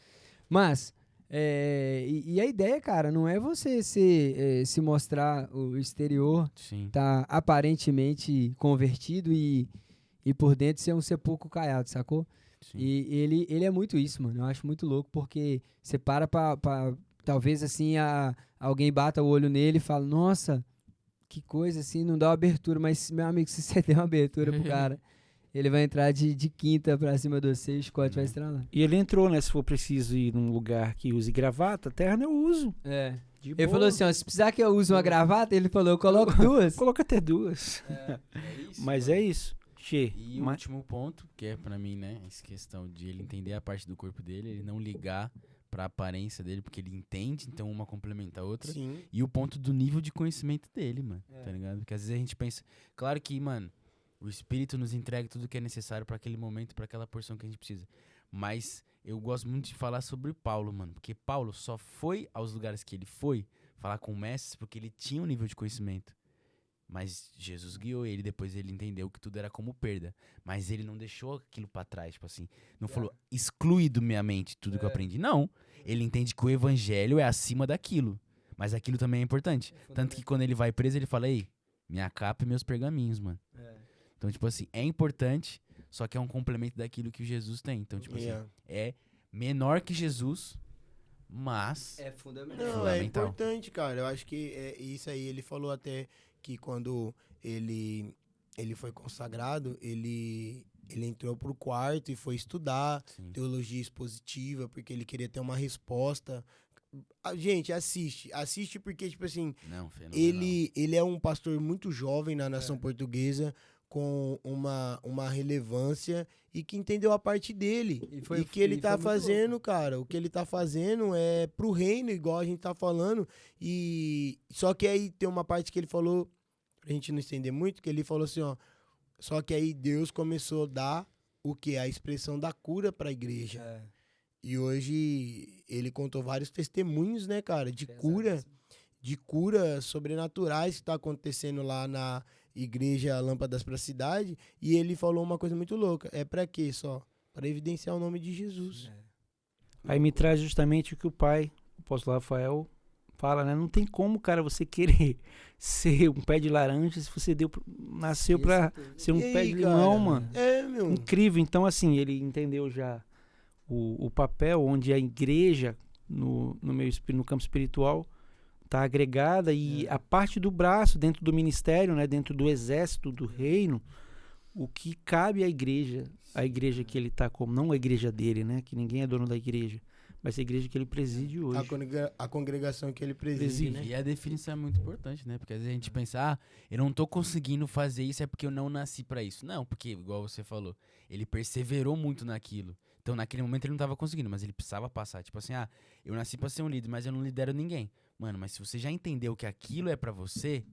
Mas, e a ideia, cara, não é você se mostrar o exterior, Sim. tá aparentemente convertido e por dentro ser um sepulcro caiado, sacou? Sim. E ele é muito isso, mano. Eu acho muito louco, porque você para pra talvez assim, alguém bata o olho nele e fala, nossa, que coisa assim, não dá uma abertura, mas, meu amigo, se você der uma abertura pro cara, ele vai entrar de quinta pra cima de você e o Scott vai estralar. E ele entrou, né? Se for preciso ir num lugar que use gravata, terno eu uso. Ele De boa. falou assim, ó, se precisar que eu use uma gravata, ele falou, eu coloco duas. Coloca até duas. isso, Mas é isso. Che, E o último ponto, que é pra mim, né, essa questão de ele entender a parte do corpo dele, ele não ligar pra aparência dele, porque ele entende, então uma complementa a outra. Sim. E o ponto do nível de conhecimento dele, mano, tá ligado? Porque às vezes a gente pensa, claro que, mano, o Espírito nos entrega tudo que é necessário pra aquele momento, pra aquela porção que a gente precisa. Mas eu gosto muito de falar sobre Paulo, mano, porque Paulo só foi aos lugares que ele foi falar com mestres porque ele tinha um nível de conhecimento. Mas Jesus guiou ele, depois ele entendeu que tudo era como perda. Mas ele não deixou aquilo pra trás, tipo assim. Não falou, exclui da minha mente tudo que eu aprendi. Não, ele entende que o evangelho é acima daquilo. Mas aquilo também é importante. Tanto que quando ele vai preso, ele fala, ei, minha capa e meus pergaminhos, mano. Então, tipo assim, é importante, só que é um complemento daquilo que Jesus tem. Então, tipo assim, é menor que Jesus, mas... É fundamental. Não, é fundamental. importante, cara. Eu acho que isso aí, ele falou até que quando ele foi consagrado, ele entrou pro quarto e foi estudar Sim. teologia expositiva, porque ele queria ter uma resposta. Gente, assiste porque, tipo assim, Não, fenomenal. ele é um pastor muito jovem na nação portuguesa, com uma relevância e que entendeu a parte dele. E que ele e tá foi muito fazendo, louco. cara, o que ele tá fazendo é pro reino, igual a gente tá falando. E só que aí tem uma parte que ele falou, pra gente não estender muito, que ele falou assim, ó, só que aí Deus começou a dar o que? A expressão da cura pra igreja. É, E hoje ele contou vários testemunhos, né, cara, pesadíssimo. de cura sobrenaturais que tá acontecendo lá na igreja Lâmpadas pra Cidade. E ele falou uma coisa muito louca. É pra quê só? Para evidenciar o nome de Jesus. Aí me traz justamente o que o pai, o apóstolo Rafael, fala, né? Não tem como, cara, você querer ser um pé de laranja se você nasceu pra ser um E pé aí, de limão, cara? mano. É, meu. Incrível. Então, assim, ele entendeu já o papel onde a igreja, no campo espiritual, está agregada e a parte do braço dentro do ministério, né, dentro do exército, do reino, o que cabe à igreja, a igreja que ele está como, não a igreja dele, né, que ninguém é dono da igreja, mas a igreja que ele preside hoje. A congregação que ele preside, né? E a definição é muito importante, né? Porque às vezes a gente pensa, eu não tô conseguindo fazer isso, é porque eu não nasci pra isso. Não, porque, igual você falou, ele perseverou muito naquilo. Então, naquele momento ele não tava conseguindo, mas ele precisava passar. Tipo assim, eu nasci pra ser um líder, mas eu não lidero ninguém. Mano, mas se você já entendeu que aquilo é pra você,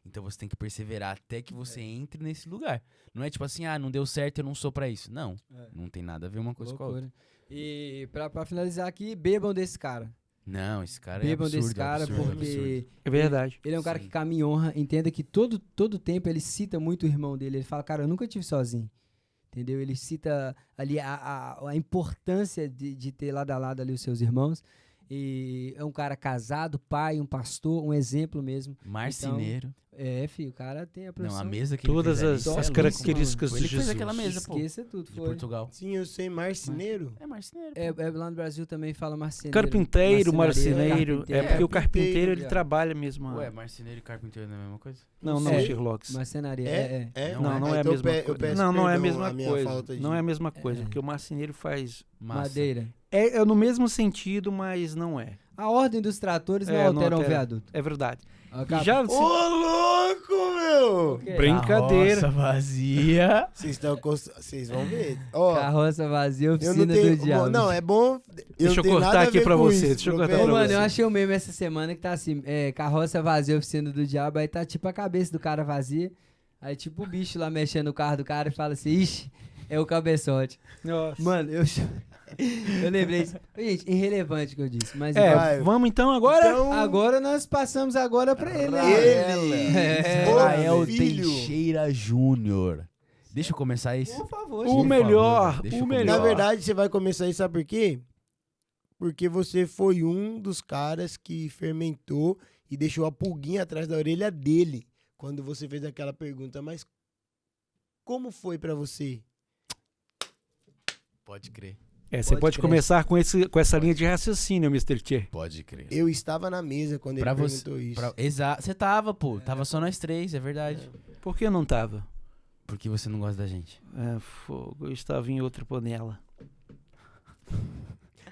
então você tem que perseverar até que você entre nesse lugar. Não é tipo assim, não deu certo, eu não sou pra isso. Não, não tem nada a ver uma coisa com a outra. Loucura. E pra finalizar aqui, bebam desse cara. Não, esse cara Bebam é absurdo, desse cara, absurdo, porque absurdo. É verdade. ele é um cara Sim. que caminha em honra. Entenda que todo tempo ele cita muito o irmão dele. Ele fala, cara, eu nunca tive sozinho. Entendeu? Ele cita ali a importância de ter lado a lado ali os seus irmãos. E é um cara casado, pai, um pastor, um exemplo mesmo. Marceneiro. Filho, o cara tem a profissão. Não, a mesa que Todas ele as, fez ali, as cê é louco, características mano. de Ele fez Jesus. aquela mesa, pô, Esqueça tudo, de foi. Portugal. Sim, eu sei, marceneiro. É marceneiro, pô. Lá no Brasil também fala marceneiro. Carpinteiro, marcenaria, marceneiro. É porque o carpinteiro ele já. trabalha mesmo. Ué, marceneiro e carpinteiro não é a mesma coisa? Não, não, É. Sherlock. Marcenaria, Não é a Então mesma eu coisa. peço Não é a perdão mesma a minha coisa. falta de- Não é a mesma coisa, porque o marceneiro faz. Massa. Madeira. É no mesmo sentido, mas não é. A ordem dos tratores não É, não altera um altera. viaduto. É verdade. Acaba. E já Ô, louco, meu! Ok. brincadeira. Carroça vazia. Vocês vão ver. Ó, Carroça vazia, eu oficina não tenho... do diabo. Não, é bom... Deixa eu cortar aqui pra você, deixa eu cortar Ô, pra mano, você. eu achei um meme essa semana que tá assim, carroça vazia, oficina do diabo, aí tá tipo a cabeça do cara vazia, aí tipo o bicho lá mexendo no carro do cara e fala assim, ixi, é o cabeçote. Nossa. Mano, eu lembrei disso. Gente, irrelevante o que eu disse, mas vai. Vamos então agora? Então, agora nós passamos agora pra ele. Ele. Israel Ô, filho. Teixeira Júnior. Deixa eu começar isso. Por favor, O gente. melhor, deixa o eu melhor. Na verdade, você vai começar aí, sabe por quê? Porque você foi um dos caras que fermentou e deixou a pulguinha atrás da orelha dele quando você fez aquela pergunta. Mas como foi pra você? Pode crer. Você Pode pode crer. começar com essa linha de raciocínio, Mr. Tchê. Pode crer. Eu estava na mesa quando Pra ele você- perguntou isso. Exato. Você tava, pô. Tava só nós três, é verdade. Por que eu não tava? Porque você não gosta da gente. Fogo, eu estava em outra panela.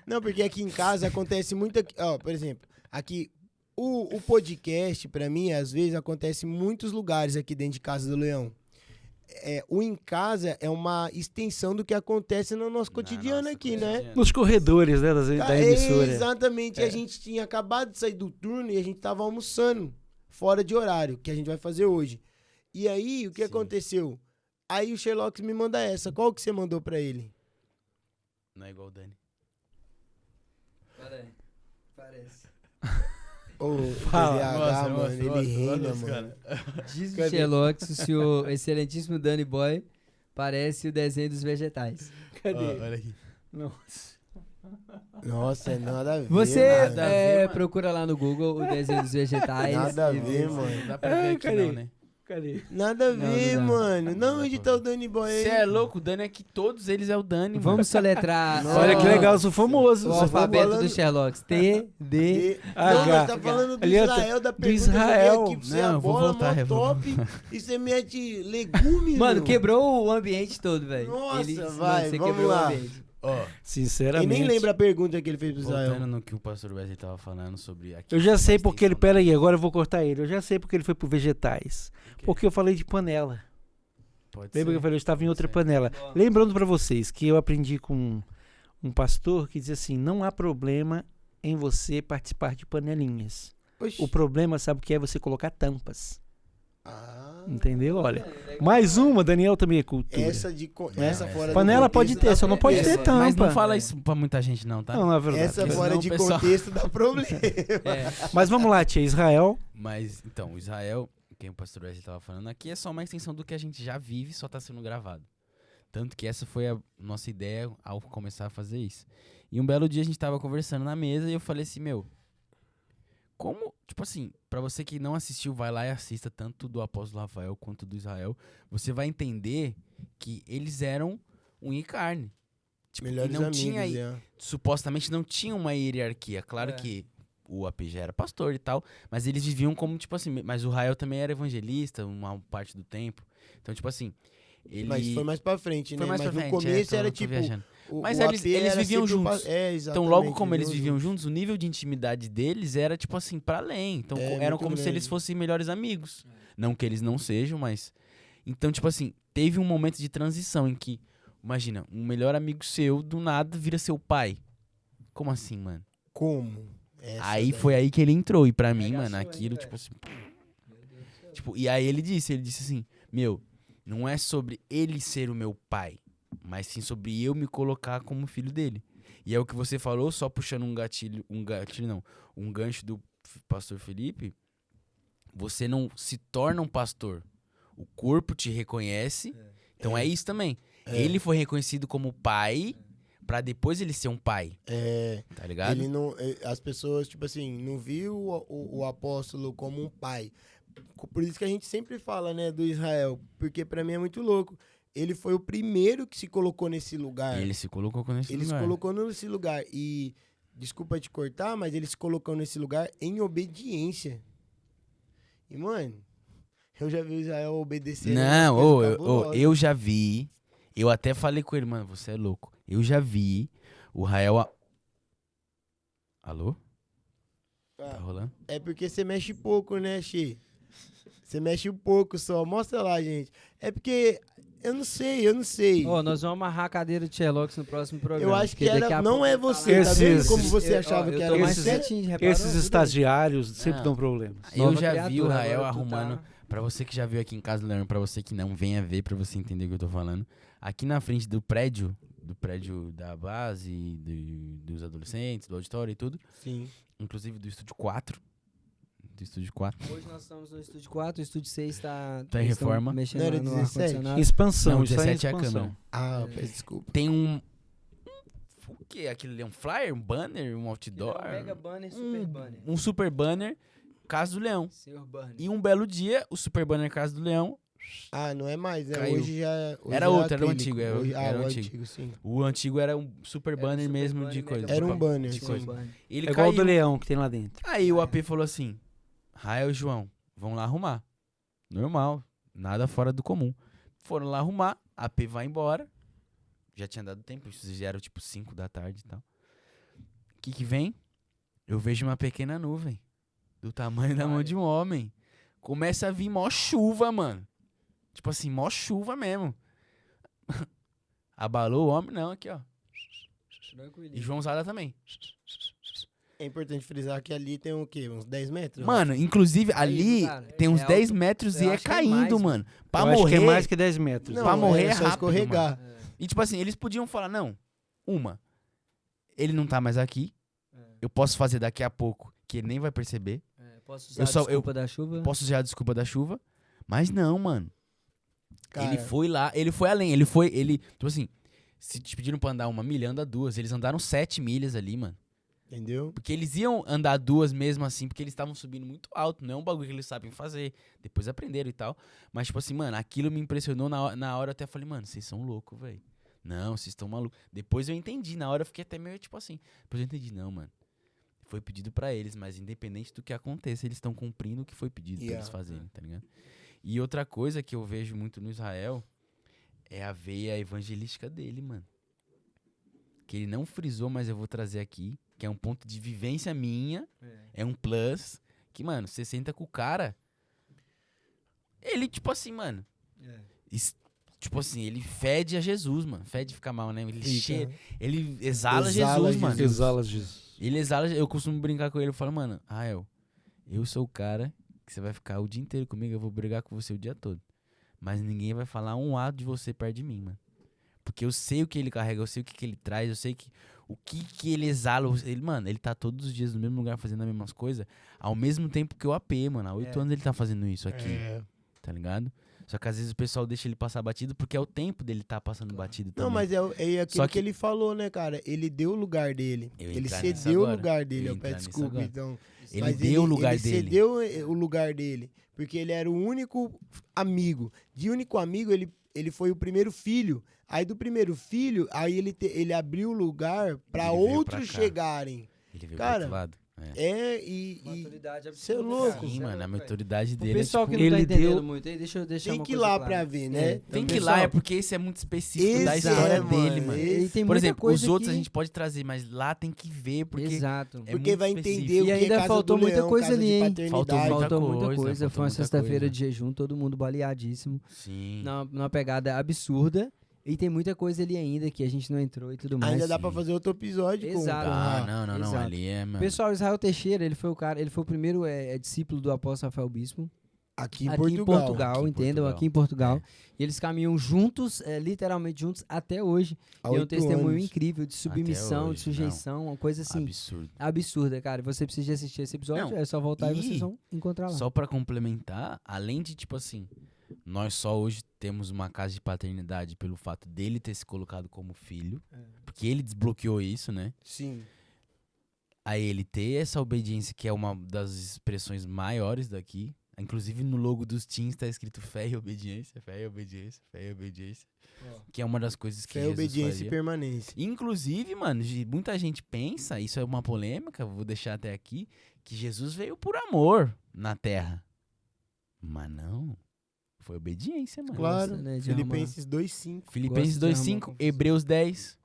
Não, porque aqui em casa acontece muita... Ó, por exemplo, aqui... O podcast, pra mim, às vezes, acontece em muitos lugares aqui dentro de Casa do Leão. O em casa é uma extensão do que acontece no nosso cotidiano aqui, né? Nos corredores, né, da emissora. Exatamente. A gente tinha acabado de sair do turno e a gente tava almoçando fora de horário, que a gente vai fazer hoje. E aí, o que Sim. aconteceu? Aí o Sherlock me manda essa. Qual que você mandou pra ele? Não é igual o Dani. Parece. Ô, Fala. PDH, mano, ele reina, mano. Diz o Cadê? Sherlock, o senhor excelentíssimo Danny Boy parece o desenho dos vegetais. Cadê? Olha aqui. Nossa. Nossa, é nada a ver. Você mano. Nada a ver, mano. procura lá no Google o desenho dos vegetais. Nada a e ver, vê. mano. Não dá pra ver aqui cadê? não, né? Cadê? Nada a Não, ver, não dá. mano. Não, Não dá onde pra tá o ver. Danny Boy aí? Você é louco? O Dani é que todos eles é o Dani, mano. Vamos soletrar. Nossa. Olha que legal, eu sou famoso. O sou alfabeto falando- do Sherlock. T, D. Não, nós tá H. falando do Ali, ó, Israel, da do pergunta Israel. que eu aqui pra você, Não, a eu vou bola voltar, mó eu vou- top, e você mete legumes, Mano, meu. quebrou o ambiente todo, velho. Nossa, Ele- vai, você vamos quebrou lá. o ambiente. Ó, E Sinceramente. nem lembra a pergunta que ele fez pro Israel. voltando no que o pastor Wesley tava falando sobre... aqui, Eu já sei mais porque ele. tensão. Pera aí, agora eu vou cortar ele. Eu já sei porque ele foi pro vegetais. Porque eu falei de panela. Pode Lembra que eu ser. falei, eu estava em outra Sim. panela. Lembrando pra vocês que eu aprendi com um pastor que diz assim, não há problema em você participar de panelinhas. Oxi. O problema, sabe o que é? Você colocar tampas. Ah, Entendeu? Olha. Mais uma, Daniel também é cultura. essa fora Panela do pode contexto ter, só não pode essa- ter tampa. Mas não fala isso pra muita gente não, tá? Não, na verdade. Essa Porque fora senão de o pessoal- contexto dá problema. Mas vamos lá, tia. Israel. Mas, então, o Israel, quem o pastor Wesley tava falando aqui, é só uma extensão do que a gente já vive, só tá sendo gravado. Tanto que essa foi a nossa ideia ao começar a fazer isso. E um belo dia a gente tava conversando na mesa e eu falei assim, meu, como, tipo assim, pra você que não assistiu, vai lá e assista tanto do apóstolo Rafael quanto do Israel, você vai entender que eles eram unha e carne. Tipo, Melhores e não amigos, tinha, é. supostamente não tinha uma hierarquia. Claro que o AP já era pastor e tal, mas eles viviam como, tipo assim, mas o Rael também era evangelista uma parte do tempo. Então, tipo assim, ele... Mas foi mais pra frente, Foi né? mais Mas pra no frente, começo tô era tipo... viajando. o- Mas o eles AP viviam era sempre o juntos. exatamente, Então, logo como eles viviam viviam juntos, o nível de intimidade deles era, tipo assim, pra além. Então, eram muito como se grande. eles fossem melhores amigos. Não que eles não sejam, mas... Então, tipo assim, teve um momento de transição em que, imagina, um melhor amigo seu, do nada, vira seu pai. Como assim, mano? Como? Essa Aí daí. foi aí que ele entrou. E pra mim, Arregaçou, mano, hein, aquilo, velho? tipo assim... Tipo, e aí ele disse assim, meu, não é sobre ele ser o meu pai, mas sim sobre eu me colocar como filho dele. E é o que você falou, só puxando um gancho do pastor Felipe, você não se torna um pastor. O corpo te reconhece, então é isso também. Ele foi reconhecido como pai, pra depois ele ser um pai, tá ligado? Ele não, as pessoas, tipo assim, não viu o apóstolo como um pai. Por isso que a gente sempre fala, né, do Israel. Porque pra mim é muito louco. Ele foi o primeiro que se colocou nesse lugar. Ele se colocou nesse Ele lugar. se colocou nesse lugar. E, desculpa te cortar, mas ele se colocou nesse lugar em obediência. E, mano, eu já vi o Israel obedecer. Não, eu já vi. Eu até falei com ele, mano, você é louco. Eu já vi o Rael. Alô? Tá rolando? É porque você mexe pouco, né, Xê? Você mexe pouco só. Mostra lá, gente. É porque eu não sei. Ó, nós vamos amarrar a cadeira de Sherlock no próximo programa. Eu acho que porque daqui a não pouco é eu vou você, falar. tá vendo Esses- como você achava que eu era tô mais esses- quietinho, reparou? Esses Tudo estagiários sempre Não. dão problemas. Eu Nova já vi o criatura, Rael agora tu arrumando. tá- Pra você que já viu aqui em Casa do Leão, pra você que não, venha ver pra você entender o que eu tô falando. Aqui na frente do prédio da base, dos adolescentes, do auditório e tudo, Sim. inclusive do estúdio 4. Do estúdio 4. Hoje nós estamos no estúdio 4, o estúdio 6 tá Tá em eles tão reforma. mexendo Não era lá no 17? ar-condicionado. Expansão, Não, está em 17 é a expansão. câmera. Ah, peço desculpa. Tem um. O que? Aquilo ali é um flyer, um banner, um outdoor? É um mega banner, super banner. Um super banner, Casa do Leão. Senhor banner. E um belo dia, o super banner Casa do Leão, Ah, não é mais, né? Caiu. Hoje já. Hoje Era é outro, era o acrílico. antigo, era o o antigo. antigo, sim. o antigo era um super Era um banner super mesmo banner, de mega coisa. Era um Tipo, banner, de sim. coisa. banner. Ele É igual o do caiu. leão que tem lá dentro. Aí o AP falou assim: Rael e João, vão lá arrumar. Normal, nada fora do comum. Foram lá arrumar, a AP vai embora. Já tinha dado tempo, isso já era tipo 5 da tarde e tal. O que vem? Eu vejo uma pequena nuvem do tamanho da mão de um homem. Começa a vir mó chuva, mano. Tipo assim, mó chuva mesmo. Abalou o homem? Não, aqui ó. E Tranquilinho. Joãozada também. É importante frisar que ali tem o quê? Uns 10 metros? Mano, inclusive ali cara, tem uns é 10 alto. metros Eu e é acho que é caindo, mais, mano. Pra Eu morrer. acho que é mais que 10 metros. Não, pra morrer é só rápido, escorregar. E tipo assim, eles podiam falar, não, ele não tá mais aqui, eu posso fazer daqui a pouco, que ele nem vai perceber, Posso usar Eu só- a desculpa da chuva? posso usar a desculpa da chuva, mas não, mano. Cara, Ele foi lá, ele foi além, tipo assim, se te pediram pra andar 1 milha, anda 2, eles andaram 7 milhas ali, mano. entendeu? Porque eles iam andar 2 mesmo assim, porque eles estavam subindo muito alto, não é um bagulho que eles sabem fazer, depois aprenderam e tal. Mas tipo assim, mano, aquilo me impressionou na hora eu até falei, mano, vocês são loucos, velho. Não, vocês estão malucos. Depois eu entendi, na hora eu fiquei até meio tipo assim. Depois eu entendi, não, mano. Foi pedido pra eles, mas independente do que aconteça, eles estão cumprindo o que foi pedido pra eles fazerem, tá ligado? E outra coisa que eu vejo muito no Israel é a veia evangelística dele, mano. Que ele não frisou, mas eu vou trazer aqui, que é um ponto de vivência minha, é um plus, que, mano, você senta com o cara, ele, tipo assim, mano, tipo assim, ele fede a Jesus, mano. Fede fica mal, né? Ele Fica. ele exala Exala Jesus, mano. Jesus. Exala Jesus. Ele exala, eu costumo brincar com ele, eu falo, mano, Rael, eu sou o cara que você vai ficar o dia inteiro comigo, eu vou brigar com você o dia todo. Mas ninguém vai falar um ato de você perto de mim, mano. Porque eu sei o que ele carrega, eu sei o que ele traz, eu sei o que ele exala. Ele, mano, ele tá todos os dias no mesmo lugar fazendo as mesmas coisas, ao mesmo tempo que o AP, mano. Há 8 anos ele tá fazendo isso aqui, tá ligado? Só que às vezes o pessoal deixa ele passar batido porque é o tempo dele tá passando batido também. Não, mas é aquilo Só que ele falou, né, cara? Ele deu o lugar dele. Eu ia Ele entrar nisso cedeu o agora. lugar dele. Eu ia Eu entrar peço nisso desculpa, agora. então. Ele Mas deu o lugar ele dele. cedeu o lugar dele. Porque ele era o único amigo. De único amigo, ele foi o primeiro filho. Aí do primeiro filho, aí ele abriu o lugar pra Ele veio pra outros cá. chegarem. Ele veio Cara, pro outro lado. Maturidade Cê é absurda, louco. cara. Sim, Cê é mano, a louco, velho. maturidade O dele pessoal é, que tipo, não tá ele entendendo deu- muito aí, deixa eu deixar Tem uma que ir coisa lá clara. pra ver, né? Tem que ir Pessoal, lá, é porque isso é muito específico da Exato, história mano, dele, mano. E tem Por muita exemplo, coisa os outros que- a gente pode trazer, mas lá tem que ver, porque Exato. é Porque muito vai específico. entender o E que ainda é casa faltou do muita leão, coisa casa ali, de hein? paternidade. Faltou Faltou muita coisa, coisa. faltou Foi uma muita sexta-feira coisa. de jejum, todo mundo baleadíssimo. Sim. Numa pegada absurda. E tem muita coisa ali ainda que a gente não entrou e tudo mais. Ainda dá pra fazer outro episódio Exato. Ah, com... não, Exato. ali é, mano. Pessoal, Israel Teixeira, ele foi o primeiro discípulo do apóstolo Rafael Bispo. Aqui em Aqui Portugal. em Portugal, Aqui em entendam? Portugal. Aqui em Portugal. E eles caminham juntos, literalmente juntos, até hoje. Há E é um 8 testemunho anos. incrível de submissão, hoje, de sujeição, uma coisa assim Absurdo. absurda, cara. Você precisa assistir esse episódio, Não, é só voltar e e- vocês vão encontrar lá. Só pra complementar, além de, tipo assim, nós só hoje temos uma casa de paternidade pelo fato dele ter se colocado como filho, porque ele desbloqueou isso, né? Sim. A ele ter essa obediência, que é uma das expressões maiores daqui. Inclusive no logo dos teens tá escrito fé e obediência, fé e obediência, fé e obediência. Que é uma das coisas que Fé, Jesus obediência fazia. e permanência. Inclusive, mano, muita gente pensa, isso é uma polêmica, vou deixar até aqui, que Jesus veio por amor na terra. Mas não. Foi obediência, mano. Claro. Gosta, né, de Filipenses 2:5. Filipenses Gosto de 2:5, arrumar Hebreus 10.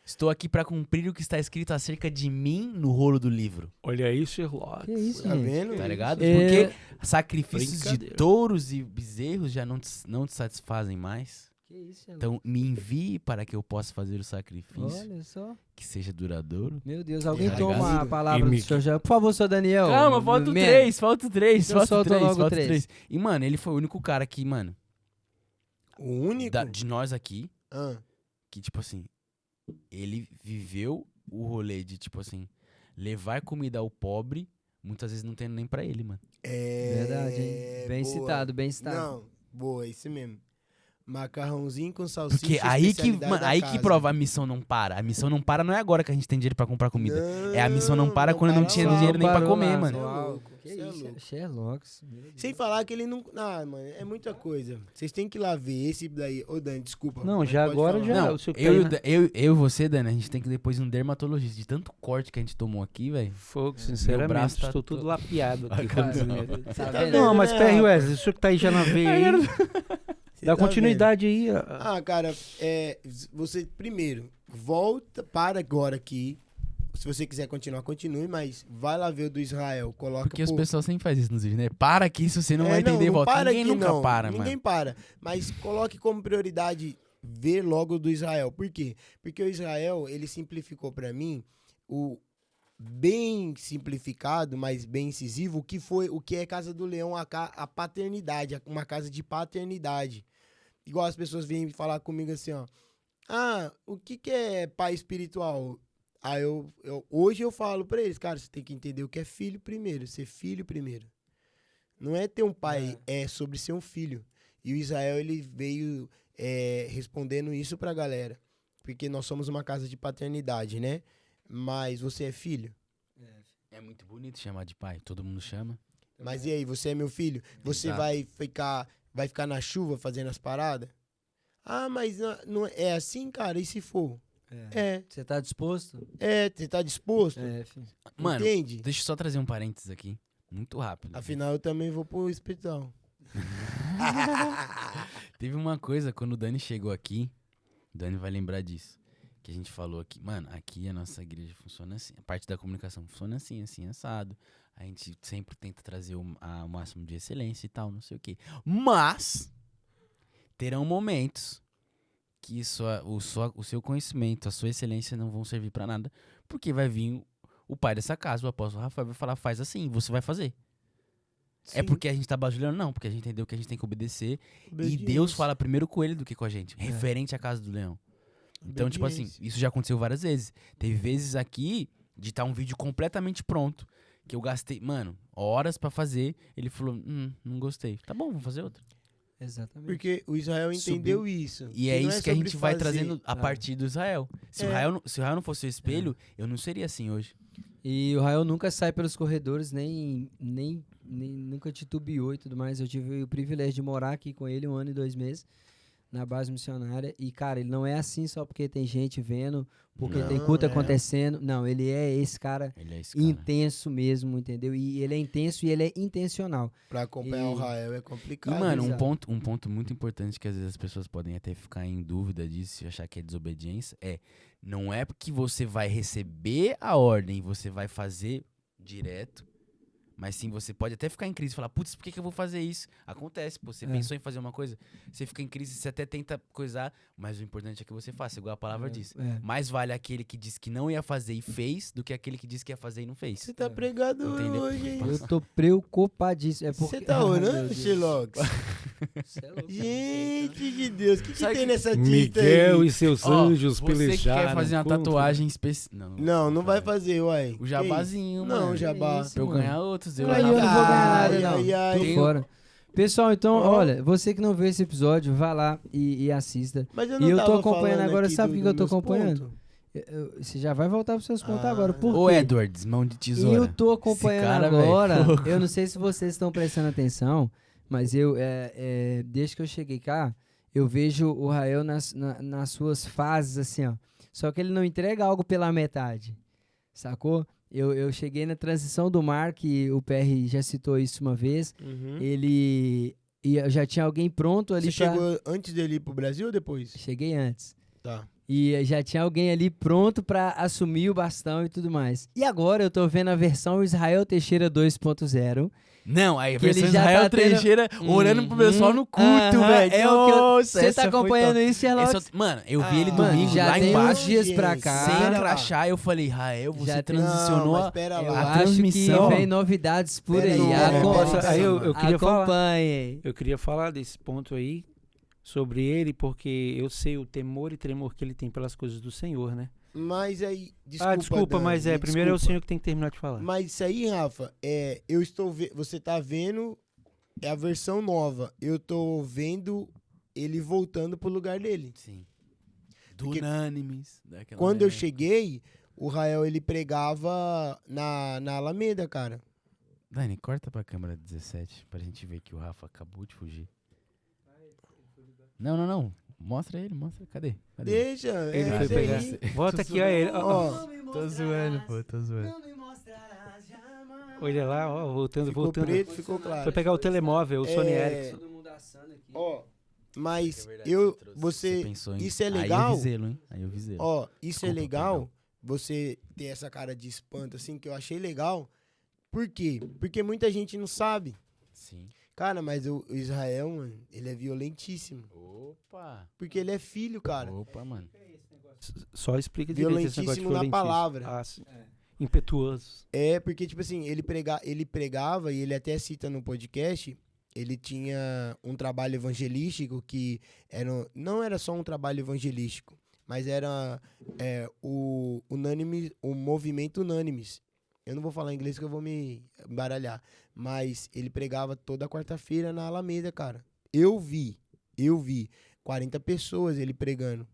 Estou aqui para cumprir o que está escrito acerca de mim no rolo do livro. Olha aí, Sherlock. Que isso, Tá gente? vendo? Tá ligado? É. Porque sacrifícios de Brincadeira. touros e bezerros já não te satisfazem mais. Que isso, gente? Então me envie para que eu possa fazer o sacrifício Olha só. que seja duradouro. Meu Deus, alguém Tá toma ligado? a palavra do E senhor já. Por favor, senhor Daniel. Calma, falta o Man. 3, falta o 3, Então falta o solta 3, logo falta o três. 3. E, mano, ele foi o único cara que, mano, O único? de nós aqui, Ah, que, tipo assim, ele viveu o rolê de, tipo assim, levar comida ao pobre, muitas vezes não tendo nem pra ele, mano. Verdade, hein? Bem boa. citado, bem citado. Não, boa, isso mesmo. Macarrãozinho com salsicha. Porque aí que, especialidade mano, da aí casa. que prova a missão não para. A missão não para não é agora que a gente tem dinheiro pra comprar comida. Não, É a missão não para quando não tinha lá. dinheiro nem pra Parou comer, lá, mano. Cê é uau. louco, Que cê é isso, louco. Sherlock. Sem falar que ele não... Ah, mano, é muita coisa. Vocês têm que ir lá ver esse daí. Ô, Dani, desculpa. Não, mas já pode agora falar. já. Não, o seu eu, tá e eu e você, Dani, a gente tem que depois ir num dermatologista. De tanto corte que a gente tomou aqui, velho. Fogo, Meu sinceramente, braço tá estou tudo todo- lapiado aqui. Cara, Tá vendo? Não, mas né, Perry rapaz? Wesley, o senhor que tá aí já na veia aí, Cê dá tá continuidade aí. vendo? Ah, cara, você primeiro, volta para agora aqui. Se você quiser continuar, continue, mas vai lá ver o do Israel. Coloca Porque os pô, pessoas sempre fazem isso nos vídeos, né? Para aqui, se você não vai entender, não volta. para Ninguém aqui, nunca não. para, Ninguém mano. para. Mas coloque como prioridade ver logo do Israel. Por quê? Porque o Israel, ele simplificou pra mim o bem simplificado, mas bem incisivo, o que é Casa do Leão, a paternidade, uma casa de paternidade. Igual as pessoas vêm falar comigo assim, ó. Ah, o que é pai espiritual? Aí hoje eu falo pra eles, cara, você tem que entender o que é filho primeiro, ser filho primeiro. Não é ter um pai, é sobre ser um filho. E o Israel, ele veio respondendo isso pra galera. Porque nós somos uma casa de paternidade, né? Mas você é filho? É muito bonito chamar de pai, todo mundo chama. Mas e aí, você é meu filho? Você Exato. vai ficar na chuva fazendo as paradas? Ah, mas não é assim, cara? E se for? É. Você tá disposto? Você tá disposto? Filho. Mano, Entende? deixa eu só trazer um parênteses aqui, muito rápido. Afinal, eu também vou pro hospital. Teve uma coisa, quando o Dani chegou aqui, o Dani vai lembrar disso, que a gente falou aqui, mano, aqui a nossa igreja funciona assim, a parte da comunicação funciona assim, assim, assado. A gente sempre tenta trazer o máximo de excelência e tal, não sei o quê. Mas terão momentos que o seu conhecimento, a sua excelência não vão servir pra nada, porque vai vir o pai dessa casa, o apóstolo Rafael, vai falar, faz assim, você vai fazer. É Sim. porque a gente tá bajulhando? Não, porque a gente entendeu que a gente tem que obedecer. E Obediência. Deus fala primeiro com ele do que com a gente, referente à casa do leão. Então, tipo assim, Obediência. isso já aconteceu várias vezes. Teve vezes aqui de estar um vídeo completamente pronto, que eu gastei, mano, horas pra fazer. Ele falou, não gostei. Tá bom, vamos fazer outro. Exatamente. Porque o Israel entendeu isso. E é não isso que a sobre gente vai fazer. trazendo a partir do Israel. Se, É. o Israel não fosse o espelho, eu não seria assim hoje. E o Rael nunca sai pelos corredores, nem nunca titubeou e tudo mais. Eu tive o privilégio de morar aqui com ele 1 ano e 2 meses na base missionária. E, cara, ele não é assim só porque tem gente vendo, porque Não, tem culto é. acontecendo. Não, ele é esse cara Ele é esse cara. intenso mesmo, entendeu? E ele é intenso e ele é intencional. Pra acompanhar E- o Israel é E, complicado. mano, exato. um ponto muito importante que às vezes as pessoas podem até ficar em dúvida disso e achar que é desobediência não é porque você vai receber a ordem, você vai fazer direto, mas sim você pode até ficar em crise e falar, putz, por que eu vou fazer isso? Acontece, pô, você pensou em fazer uma coisa, você fica em crise, você até tenta coisar, mas o importante é que você faça, igual a palavra diz. Mais vale aquele que disse que não ia fazer e fez, do que aquele que disse que ia fazer e não fez. Você tá pregador Entendeu? hoje, hein? Eu tô preocupadíssimo. É porque... Você tá Ai, meu orando, Deus. Sherlock? Cê é louco, cara. Gente de Deus, o que Sabe tem que- nessa tinta Miguel aí? e seus Ó, anjos você que pelejaram. quer fazer uma contra- tatuagem especial. Não vai fazer, uai. O jabazinho, Não, mano. jabá. isso, Pra eu mano. ganhar outros. Eu Aí eu não vou ganhar nada, Ai, não. ai, ai. Tô Tem- fora. Pessoal, então, Ó. olha, você que não viu esse episódio, vá lá e assista. Mas eu E não eu tô tava acompanhando falando agora, aqui sabe do- o que eu tô dos meus acompanhando? pontos? Você já vai voltar pros seus pontos Ah. agora. Por Ô, quê? Edwards, mão de tesoura. Eu tô Esse acompanhando cara, agora. velho, Eu não sei se vocês estão prestando atenção, mas desde que eu cheguei cá, eu vejo o Rael nas suas fases, assim, ó. Só que ele não entrega algo pela metade, sacou? Eu cheguei na transição do mar, que o PR já citou isso uma vez. Uhum. Ele já tinha alguém pronto ali Você pra... chegou antes dele ir pro Brasil ou depois? Cheguei antes. Tá. E já tinha alguém ali pronto pra assumir o bastão e tudo mais. E agora eu tô vendo a versão Israel Teixeira 2.0. Não, aí a Que ele versão já Israel tá tendo- Teixeira orando pro pessoal no culto, Aham, velho. é o que Nossa, você essa tá foi acompanhando top. isso, Sherlock? Mano, eu vi ele Ah, Mano, domingo já lá tem embaixo, uns dias pra cá. sem Pera lá. crachá. Eu falei, Rael, você Já tem- transicionou Não, mas a... pera Eu lá. acho que transmissão. vem novidades por Pera aí. aí, Aí eu queria falar. Acompanhem. Eu queria falar desse ponto aí, sobre ele, porque eu sei o temor e tremor que ele tem pelas coisas do Senhor, né? Mas aí, desculpa, Desculpa, Dani, mas me primeiro é o desculpa. Senhor que tem que terminar de falar. Mas isso aí, Rafa, eu estou você tá vendo a versão nova. Eu tô vendo ele voltando pro lugar dele. Sim. Do Porque Unânimes. daquela Quando eu época. cheguei, o Rael ele pregava na Alameda, cara. Dani, corta pra câmera 17 pra gente ver que o Rafa acabou de fugir. Não. Mostra ele, mostra. Cadê? Deixa, Ele foi isso pegar. aí. Volta aqui, ó ele. Ó, Ó, Tô zoando, pô, tô zoando. olha lá, ó, voltando. ficou preto, ficou claro. Foi pegar o telemóvel, o Sony Ericsson. Ó, mas É verdade, eu, você pensou em... isso é Aí legal. eu vi zelo, hein? Aí eu vi zelo. Ó, isso é Desculpa, legal, perdão. você ter essa cara de espanto, assim, que eu achei legal. Por quê? Porque muita gente não sabe. Sim. Cara, mas o Israel, mano, ele é violentíssimo. Opa. Porque ele é filho, cara. Opa, mano. Só explica direito esse negócio de Violentíssimo na palavra. Ah, sim. Impetuoso. É, porque, tipo assim, ele pregava, e ele até cita no podcast, ele tinha um trabalho evangelístico que não era só um trabalho evangelístico, mas era o movimento Unânimes. Eu não vou falar inglês que eu vou me embaralhar. Mas ele pregava toda quarta-feira na Alameda, cara. Eu vi 40 pessoas ele pregando.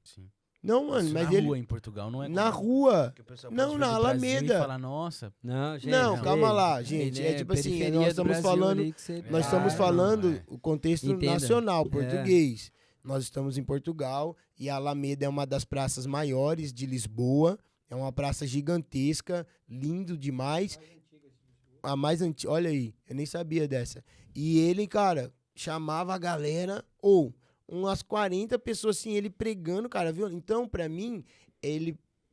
Sim. Não, mano, Isso mas na ele... rua, em Portugal, não é Na comum. rua. Porque o pessoal Não, pode na vir do Brasil Alameda. E falar, nossa, Não, gente. Não, calma lá, ele gente. é É tipo assim, periferia nós do estamos Brasil falando... ali que você Nós estamos vai, falando não, o contexto Entenda. nacional, É. português. Nós estamos em Portugal e a Alameda é uma das praças maiores de Lisboa. É uma praça gigantesca, lindo demais. A mais antiga, olha aí, eu nem sabia dessa. E ele, cara, chamava a galera, umas 40 pessoas assim, ele pregando, cara, viu? Então, pra mim,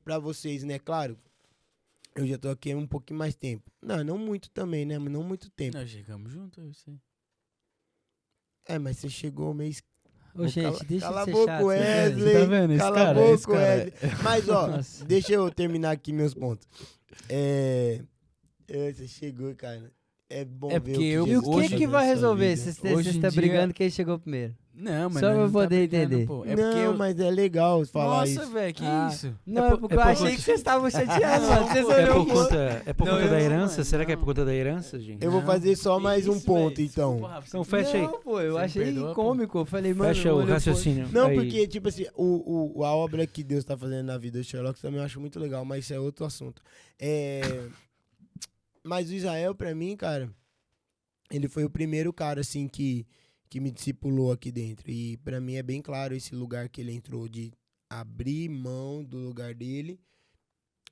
pra vocês, né, claro, eu já tô aqui há um pouquinho mais tempo. Não muito também, né, mas não muito tempo. nós chegamos juntos, eu sei. Mas você chegou mês Ô, gente, deixa Cala a de ser boca, chato. Wesley. Tá vendo? Esse Cala cara, a boca, esse cara Wesley. Mas, ó, Nossa. deixa eu terminar aqui meus pontos. Você chegou, cara. É bom É ver porque eu- E o Hoje que vai nessa resolver vida. se você Hoje em está dia- brigando quem chegou primeiro? Não, mas Só nós pra não tá poder brigando, entender. pô. É Não, porque eu... mas é legal falar Nossa, isso. velho, que Ah, isso? Não, por- porque é eu por achei conta- que vocês estavam chateados, mano. Vocês É olham por conta Não, da eu- herança? mano, Será que é por não. conta da herança, gente? Eu vou fazer só Que mais um isso, ponto, velho? então. Desculpa, Rafa, Então você- fecha aí. Não, pô, eu Você me achei perdoa, pô? cômico. Eu falei, mano, Fecha o olha, pô, raciocínio. Não, aí. porque, tipo assim, a obra que Deus tá fazendo na vida do Sherlock também eu acho muito legal, mas isso é outro assunto. Mas o Israel, pra mim, cara, ele foi o primeiro cara, assim, que me discipulou aqui dentro. E pra mim é bem claro esse lugar que ele entrou de abrir mão do lugar dele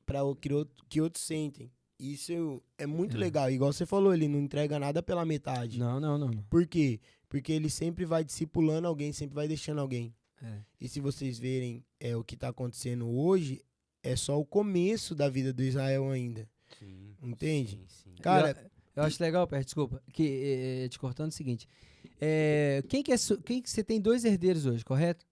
pra o que outros sentem. Isso é muito legal. Igual você falou, ele não entrega nada pela metade. Não. Por quê? Porque ele sempre vai discipulando alguém, sempre vai deixando alguém. É. E se vocês verem o que tá acontecendo hoje, é só o começo da vida do Israel ainda. Sim, Entende? sim, sim. Cara, Eu acho legal, Pérez, desculpa, que te cortando o seguinte. Quem que você tem 2 herdeiros hoje, correto?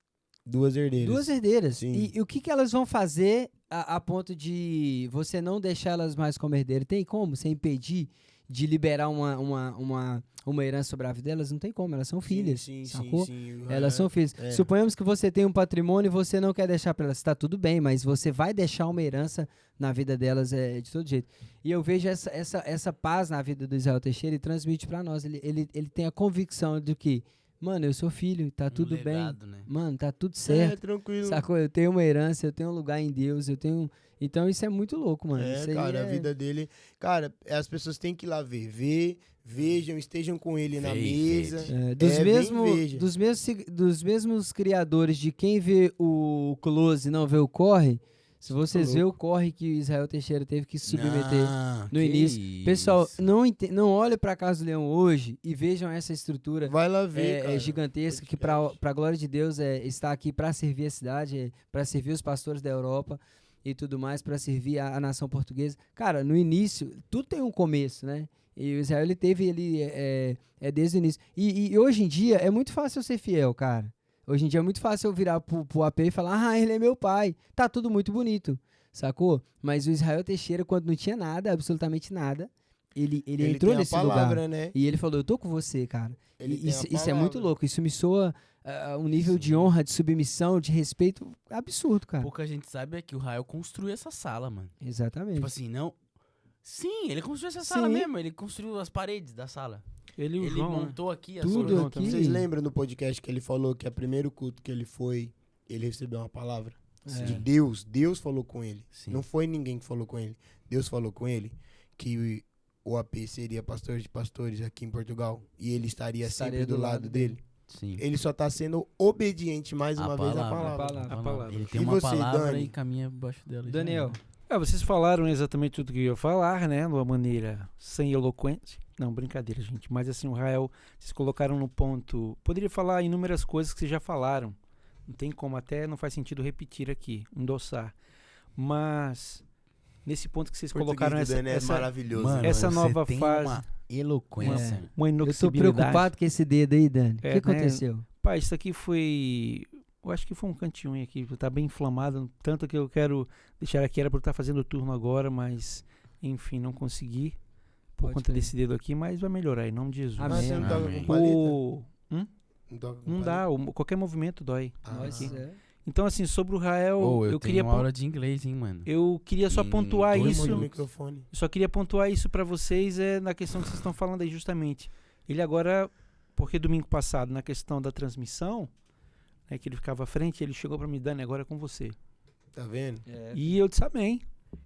duas herdeiras. 2 herdeiras. Sim. E o que elas vão fazer a ponto de você não deixar elas mais como herdeira? Tem como você impedir de liberar uma herança sobre a vida delas? Não tem como, elas são filhas, sacou? sim. Elas são filhas. É. Suponhamos que você tem um patrimônio e você não quer deixar para elas. Tá tudo bem, mas você vai deixar uma herança na vida delas de todo jeito. E eu vejo essa paz na vida do Israel Teixeira e transmite para nós. Ele tem a convicção de que, mano, eu sou filho, tá tudo legado, bem. né? Mano, tá tudo certo. Tranquilo. Sacou? Eu tenho uma herança, eu tenho um lugar em Deus, eu tenho... Então isso é muito louco, mano. Isso aí Cara, a vida dele... Cara, as pessoas têm que ir lá vejam, estejam com ele na mesa. Dos mesmos criadores de quem vê o close e não vê o corre, se vocês vê o corre que o Israel Teixeira teve que se submeter no início. Pessoal, não olhem pra Casa do Leão hoje e vejam essa estrutura Vai lá ver, cara. gigantesca que Podcast. pra glória de Deus está aqui para servir a cidade, para servir os pastores da Europa e tudo mais, para servir a nação portuguesa. Cara, no início, tudo tem um começo, né? E o Israel, ele desde o início. E hoje em dia, é muito fácil eu ser fiel, cara. Hoje em dia é muito fácil eu virar pro AP e falar, ele é meu pai. Tá tudo muito bonito, sacou? Mas o Israel Teixeira, quando não tinha nada, absolutamente nada, ele entrou tem nesse a palavra, lugar. né? E ele falou, eu tô com você, cara. Ele E tem a isso é palavra. muito louco. Isso me soa um nível de honra, de submissão, de respeito absurdo, cara. Pouca gente sabe é que o Rael construiu essa sala, mano. Exatamente. Tipo assim, não... Sim, ele construiu essa sala Sim. mesmo. Ele construiu as paredes da sala. Ele e o Ele João, né? montou aqui Tudo João aqui. também. Vocês lembram no podcast que ele falou que o primeiro culto que ele foi, ele recebeu uma palavra de Deus. Deus falou com ele. Sim. Não foi ninguém que falou com ele. Deus falou com ele que o AP seria pastor de pastores aqui em Portugal e ele estaria sempre do lado dele. Sim. Ele só tá sendo obediente mais uma vez à A palavra. palavra. A palavra. Ele tem E uma você, palavra Dani? e caminha abaixo dela. e já Daniel, era. Vocês falaram exatamente tudo que eu ia falar, né? De uma maneira sem eloquente. Não, brincadeira, gente. Mas assim, o Rael, vocês colocaram no ponto... Poderia falar inúmeras coisas que vocês já falaram. Não tem como, até não faz sentido repetir aqui, endossar. Mas, nesse ponto que vocês colocaram Português do Dani é essa maravilhoso. Mano, essa você nova tem fase. uma eloquência. uma eu tô inoxibilidade. preocupado com esse dedo aí, Dani. O que né? aconteceu? Pá, isso aqui foi... Eu acho que foi um cantinho aqui, tá bem inflamado. Tanto que eu quero deixar aqui, era pra eu estar fazendo o turno agora, mas... Enfim, não consegui. Por Pode conta crer. desse dedo aqui, mas vai melhorar, em nome de Jesus. Amém. Mas você não toca Amém. com paleta? O... Não toca com Não paleta? dá, qualquer movimento dói. Ah, Nossa, aqui. é. Então, assim, sobre o Rael, Ô, eu eu tenho queria uma aula de inglês, hein, mano. eu queria só Em pontuar 2 isso. Põe no minutos. microfone. Eu só queria pontuar isso pra vocês na questão que vocês estão falando aí justamente. Ele agora, porque domingo passado, na questão da transmissão, né, que ele ficava à frente, ele chegou pra me Dani, agora é com você. Tá vendo? E eu disse amém.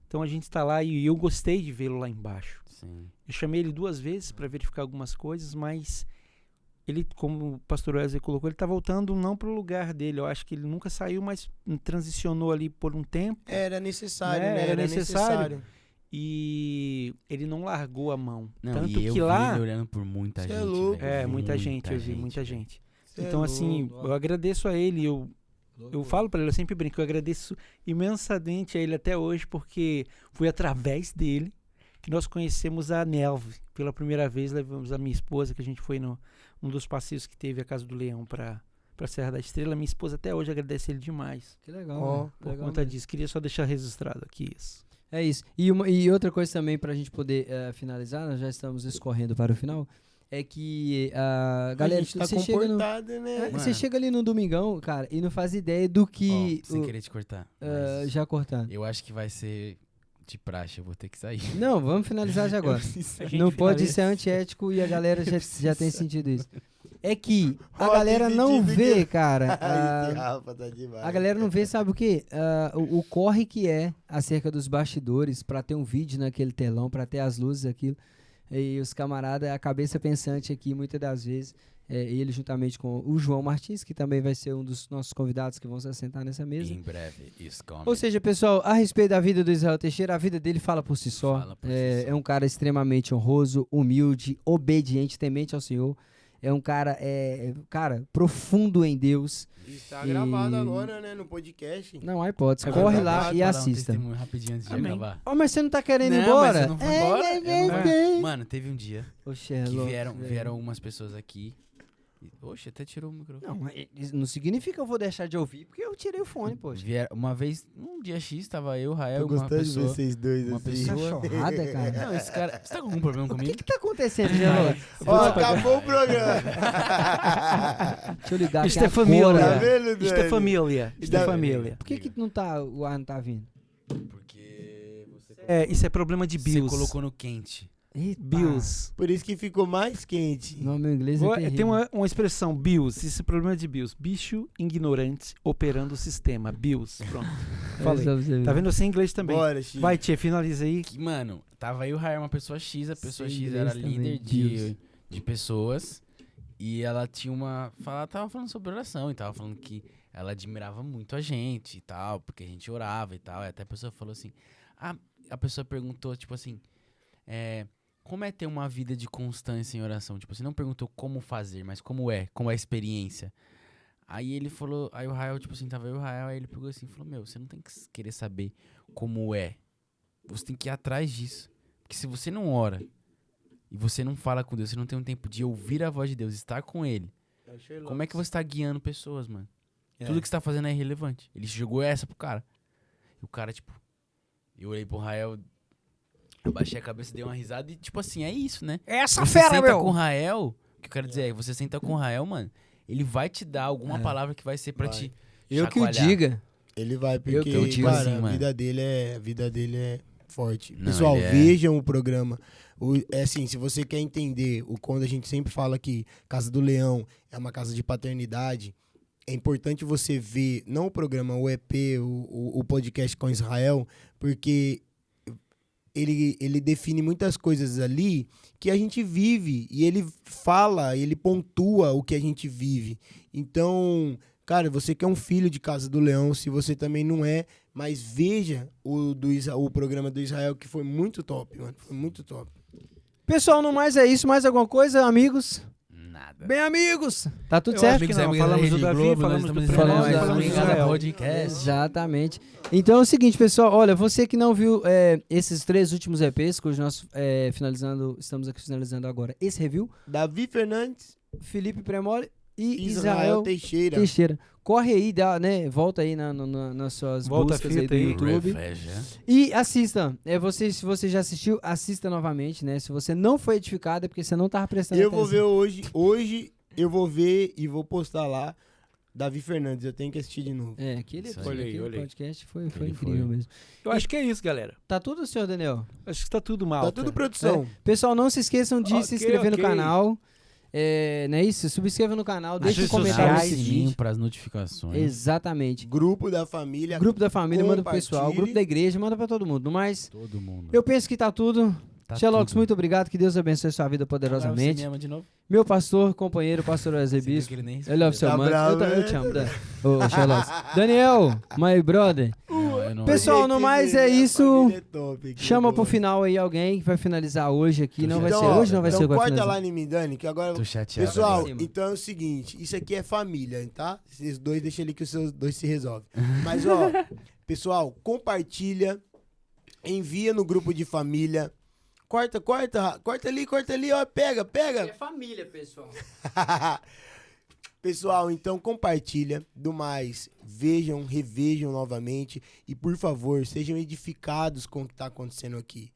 Então a gente tá lá e eu gostei de vê-lo lá embaixo. Sim. Eu chamei ele 2 vezes pra verificar algumas coisas, mas ele, como o pastor Wesley colocou, ele tá voltando não pro lugar dele. Eu acho que ele nunca saiu, mas transicionou ali por um tempo. Era necessário, Né? né? Era necessário. E ele não largou a mão. Não, Tanto e eu que vi lá... ele olhando por muita Cê gente, é louco. velho. muita gente, eu vi muita velho. gente. Cê é Então, assim, louco. eu agradeço a ele, eu falo pra ele, eu sempre brinco, eu agradeço imensamente a ele até hoje, porque foi através dele que nós conhecemos a Nelve. Pela primeira vez, levamos a minha esposa, que a gente foi num dos passeios que teve a Casa do Leão pra pra Serra da Estrela. Minha esposa até hoje agradece ele demais. Que legal. Ó, né? Por Legal conta mesmo. disso. Queria só deixar registrado aqui isso. É isso. E outra coisa também pra gente poder finalizar, nós já estamos escorrendo para o final, é que galera, a gente tá você chega no, comportado, né? você Mano. chega ali no domingão, cara, e não faz ideia do que Ó, sem querer te cortar. mas já cortando. eu acho que vai ser de praxe, eu vou ter que sair. Não, vamos finalizar já agora. A gente Não pode finaliza. ser antiético e a galera já tem sentido isso. É que a Ó, galera tem não sentido vê, que- cara. Ai, esse Rafa tá demais. A galera não vê, sabe o quê? O corre que é acerca dos bastidores pra ter um vídeo naquele telão, pra ter as luzes, aquilo. E os camaradas, a cabeça pensante aqui, muitas das vezes, ele juntamente com o João Martins, que também vai ser um dos nossos convidados que vão se assentar nessa mesa. Em breve, isso come. Ou seja, pessoal, a respeito da vida do Israel Teixeira, a vida dele fala por si só. Fala por si só. É um cara extremamente honroso, humilde, obediente, temente ao Senhor. É um cara, profundo em Deus. Está E- gravado agora, né, no podcast. Não há hipótese. É Corre verdade, lá posso e falar assista. Um testemunho rapidinho antes de Amém. acabar. Oh, mas você não tá querendo ir Não, embora? mas eu não vou embora. Eu não vou. Mano, teve um dia Ô, que Sherlock, vieram velho. algumas pessoas aqui. Oxe, até tirou o microfone. Não, mas isso não significa que eu vou deixar de ouvir, porque eu tirei o fone, poxa. Uma vez, um dia X, tava eu, Rael, Tô uma gostando de pessoa. vocês dois, uma assim. pessoa- Cachorrada, cara. Não, esse cara. Você tá com algum problema O que comigo? que tá acontecendo, Sherlock? Ó, acabou o programa. Deixa eu ligar Isto aqui é família. agora. Tá vendo, Isto é Dani? família. Isto é Dá- família. Por que não tá, o ar não tá vindo? Porque você, Isso é problema de você Bills. colocou no quente. Eita. Bills. Por isso que ficou mais quente. Não, meu inglês é terrível. Tem uma expressão, Bills. Isso é problema de Bills. Bicho ignorante operando o sistema. Bills. Pronto. Falei. Só pra você ver. Tá vendo? Você em inglês também. Bora, Chico. Vai, tia, finaliza aí. Que, mano, tava eu, Rael, uma pessoa X, a pessoa Sei X inglês era também, líder Deus. de pessoas. E ela tinha tava falando sobre oração e tava falando que ela admirava muito a gente e tal, porque a gente orava e tal. E até a pessoa falou assim. A pessoa perguntou, tipo assim, como é ter uma vida de constância em oração? Tipo, você não perguntou como fazer, mas como é a experiência. Aí ele falou, aí o Rael, tipo assim, tava eu e o Rael, aí ele pegou assim e falou, meu, você não tem que querer saber como é. Você tem que ir atrás disso. Porque se você não ora e você não fala com Deus, você não tem um tempo de ouvir a voz de Deus, estar com Ele, como é que você tá guiando pessoas, mano? Tudo que você tá fazendo é irrelevante. Ele jogou essa pro cara. E o cara, tipo, eu olhei pro Rael, eu baixei a cabeça, dei uma risada e, tipo assim, é isso, né? Essa Você fera, senta meu! com o Rael, o que eu quero dizer é, você senta com o Rael, mano, ele vai te dar alguma palavra que vai ser pra Vai. te Eu que o chacoalhar. diga. Ele vai, Eu porque, digo cara, assim, a mano. vida dele é forte. Não, Pessoal, ele é- vejam o programa. É assim, se você quer entender quando a gente sempre fala que Casa do Leão é uma casa de paternidade, é importante você ver, não o programa, o EP, o podcast com Israel, porque ele define muitas coisas ali que a gente vive, e ele fala, ele pontua o que a gente vive. Então, cara, você que é um filho de Casa do Leão, se você também não é, mas veja o programa do Israel, que foi muito top, mano, foi muito top. Pessoal, no mais é isso. Mais alguma coisa, amigos? Nada. Bem, amigos. Tá tudo Eu certo? acho que não. Falamos do Davi, falamos do Primórdio, Primórdio, falamos falamos do do Israel. Israel. Podcast. Exatamente. Então é o seguinte, pessoal. Olha, você que não viu esses 3 últimos EPs, que nós estamos aqui finalizando agora esse review, Davi Fernandes, Felipe Premoli e Israel Israel Teixeira. Teixeira. Corre aí, volta aí nas suas Volta a buscas aí fita do aí. YouTube. E assista. Se você já assistiu, assista novamente, né? Se você não foi edificado, é porque você não tava prestando Eu atenção. vou ver hoje eu vou ver e vou postar lá Davi Fernandes, eu tenho que assistir de novo. Aquele Isso aí. episódio, Olha aí, aquele olha aí. podcast foi Ele incrível foi. mesmo. Eu acho que é isso, galera. Tá tudo, senhor Daniel? Acho que tá tudo mal. Tá tudo produção. Pessoal, não se esqueçam de se Ok, inscrever no ok. canal. Não é isso? Subscreva no canal, deixa um redes comentário no sociais, vídeo. para as notificações. Exatamente. Grupo da família. Grupo da família, manda pro pessoal. Compartilhe. Grupo da igreja, manda pra todo mundo. No mais, Todo mundo. eu penso que tá tudo. Tá Xelox, tudo. muito obrigado. Que Deus abençoe sua vida Agora você poderosamente. me ama de novo? Meu pastor, companheiro, pastor Wesley Você viu Bispo. que ele nem Ele é o seu Tá mano. bravo, Eu né? te amo, Dan. Ô, Xelox. Daniel, my brother. Não, eu não- Pessoal, no mais é A isso. família é top aqui, Chama boa. pro final aí alguém que vai finalizar hoje aqui. Não vai Então, ser ó, hoje, não vai então ser agora. corta lá em mim, Dani, que agora... Tô chateado. Pessoal, Pra cima. então é o seguinte, isso aqui é família, tá? Esses dois, deixa ali que os seus dois se resolvem. Mas, ó, pessoal, compartilha, envia no grupo de família, corta ali, ó, pega. família, pessoal. Pessoal, então compartilha. Do mais, vejam, revejam novamente. E, por favor, sejam edificados com o que está acontecendo aqui.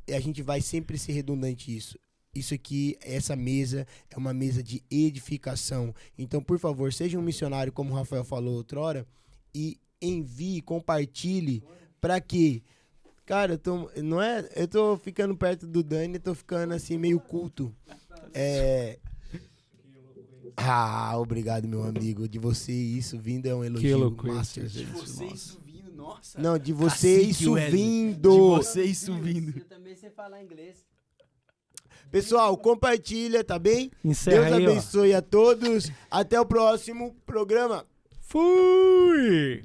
A gente vai sempre ser redundante isso. Isso aqui, essa mesa, é uma mesa de edificação. Então, por favor, seja um missionário, como o Rafael falou outrora, e envie, compartilhe, para que... Cara, eu tô ficando perto do Dani, tô ficando assim, meio culto. Obrigado, meu amigo. De você isso vindo é um elogio. Que eloquência, master. gente. De você Nossa. isso vindo, nossa. Não, de você Cacique isso Wesley. vindo. De você isso vindo. Eu também sei falar inglês. Pessoal, compartilha, tá bem? Encerra Deus aí, ó. abençoe a todos. Até o próximo programa. Fui!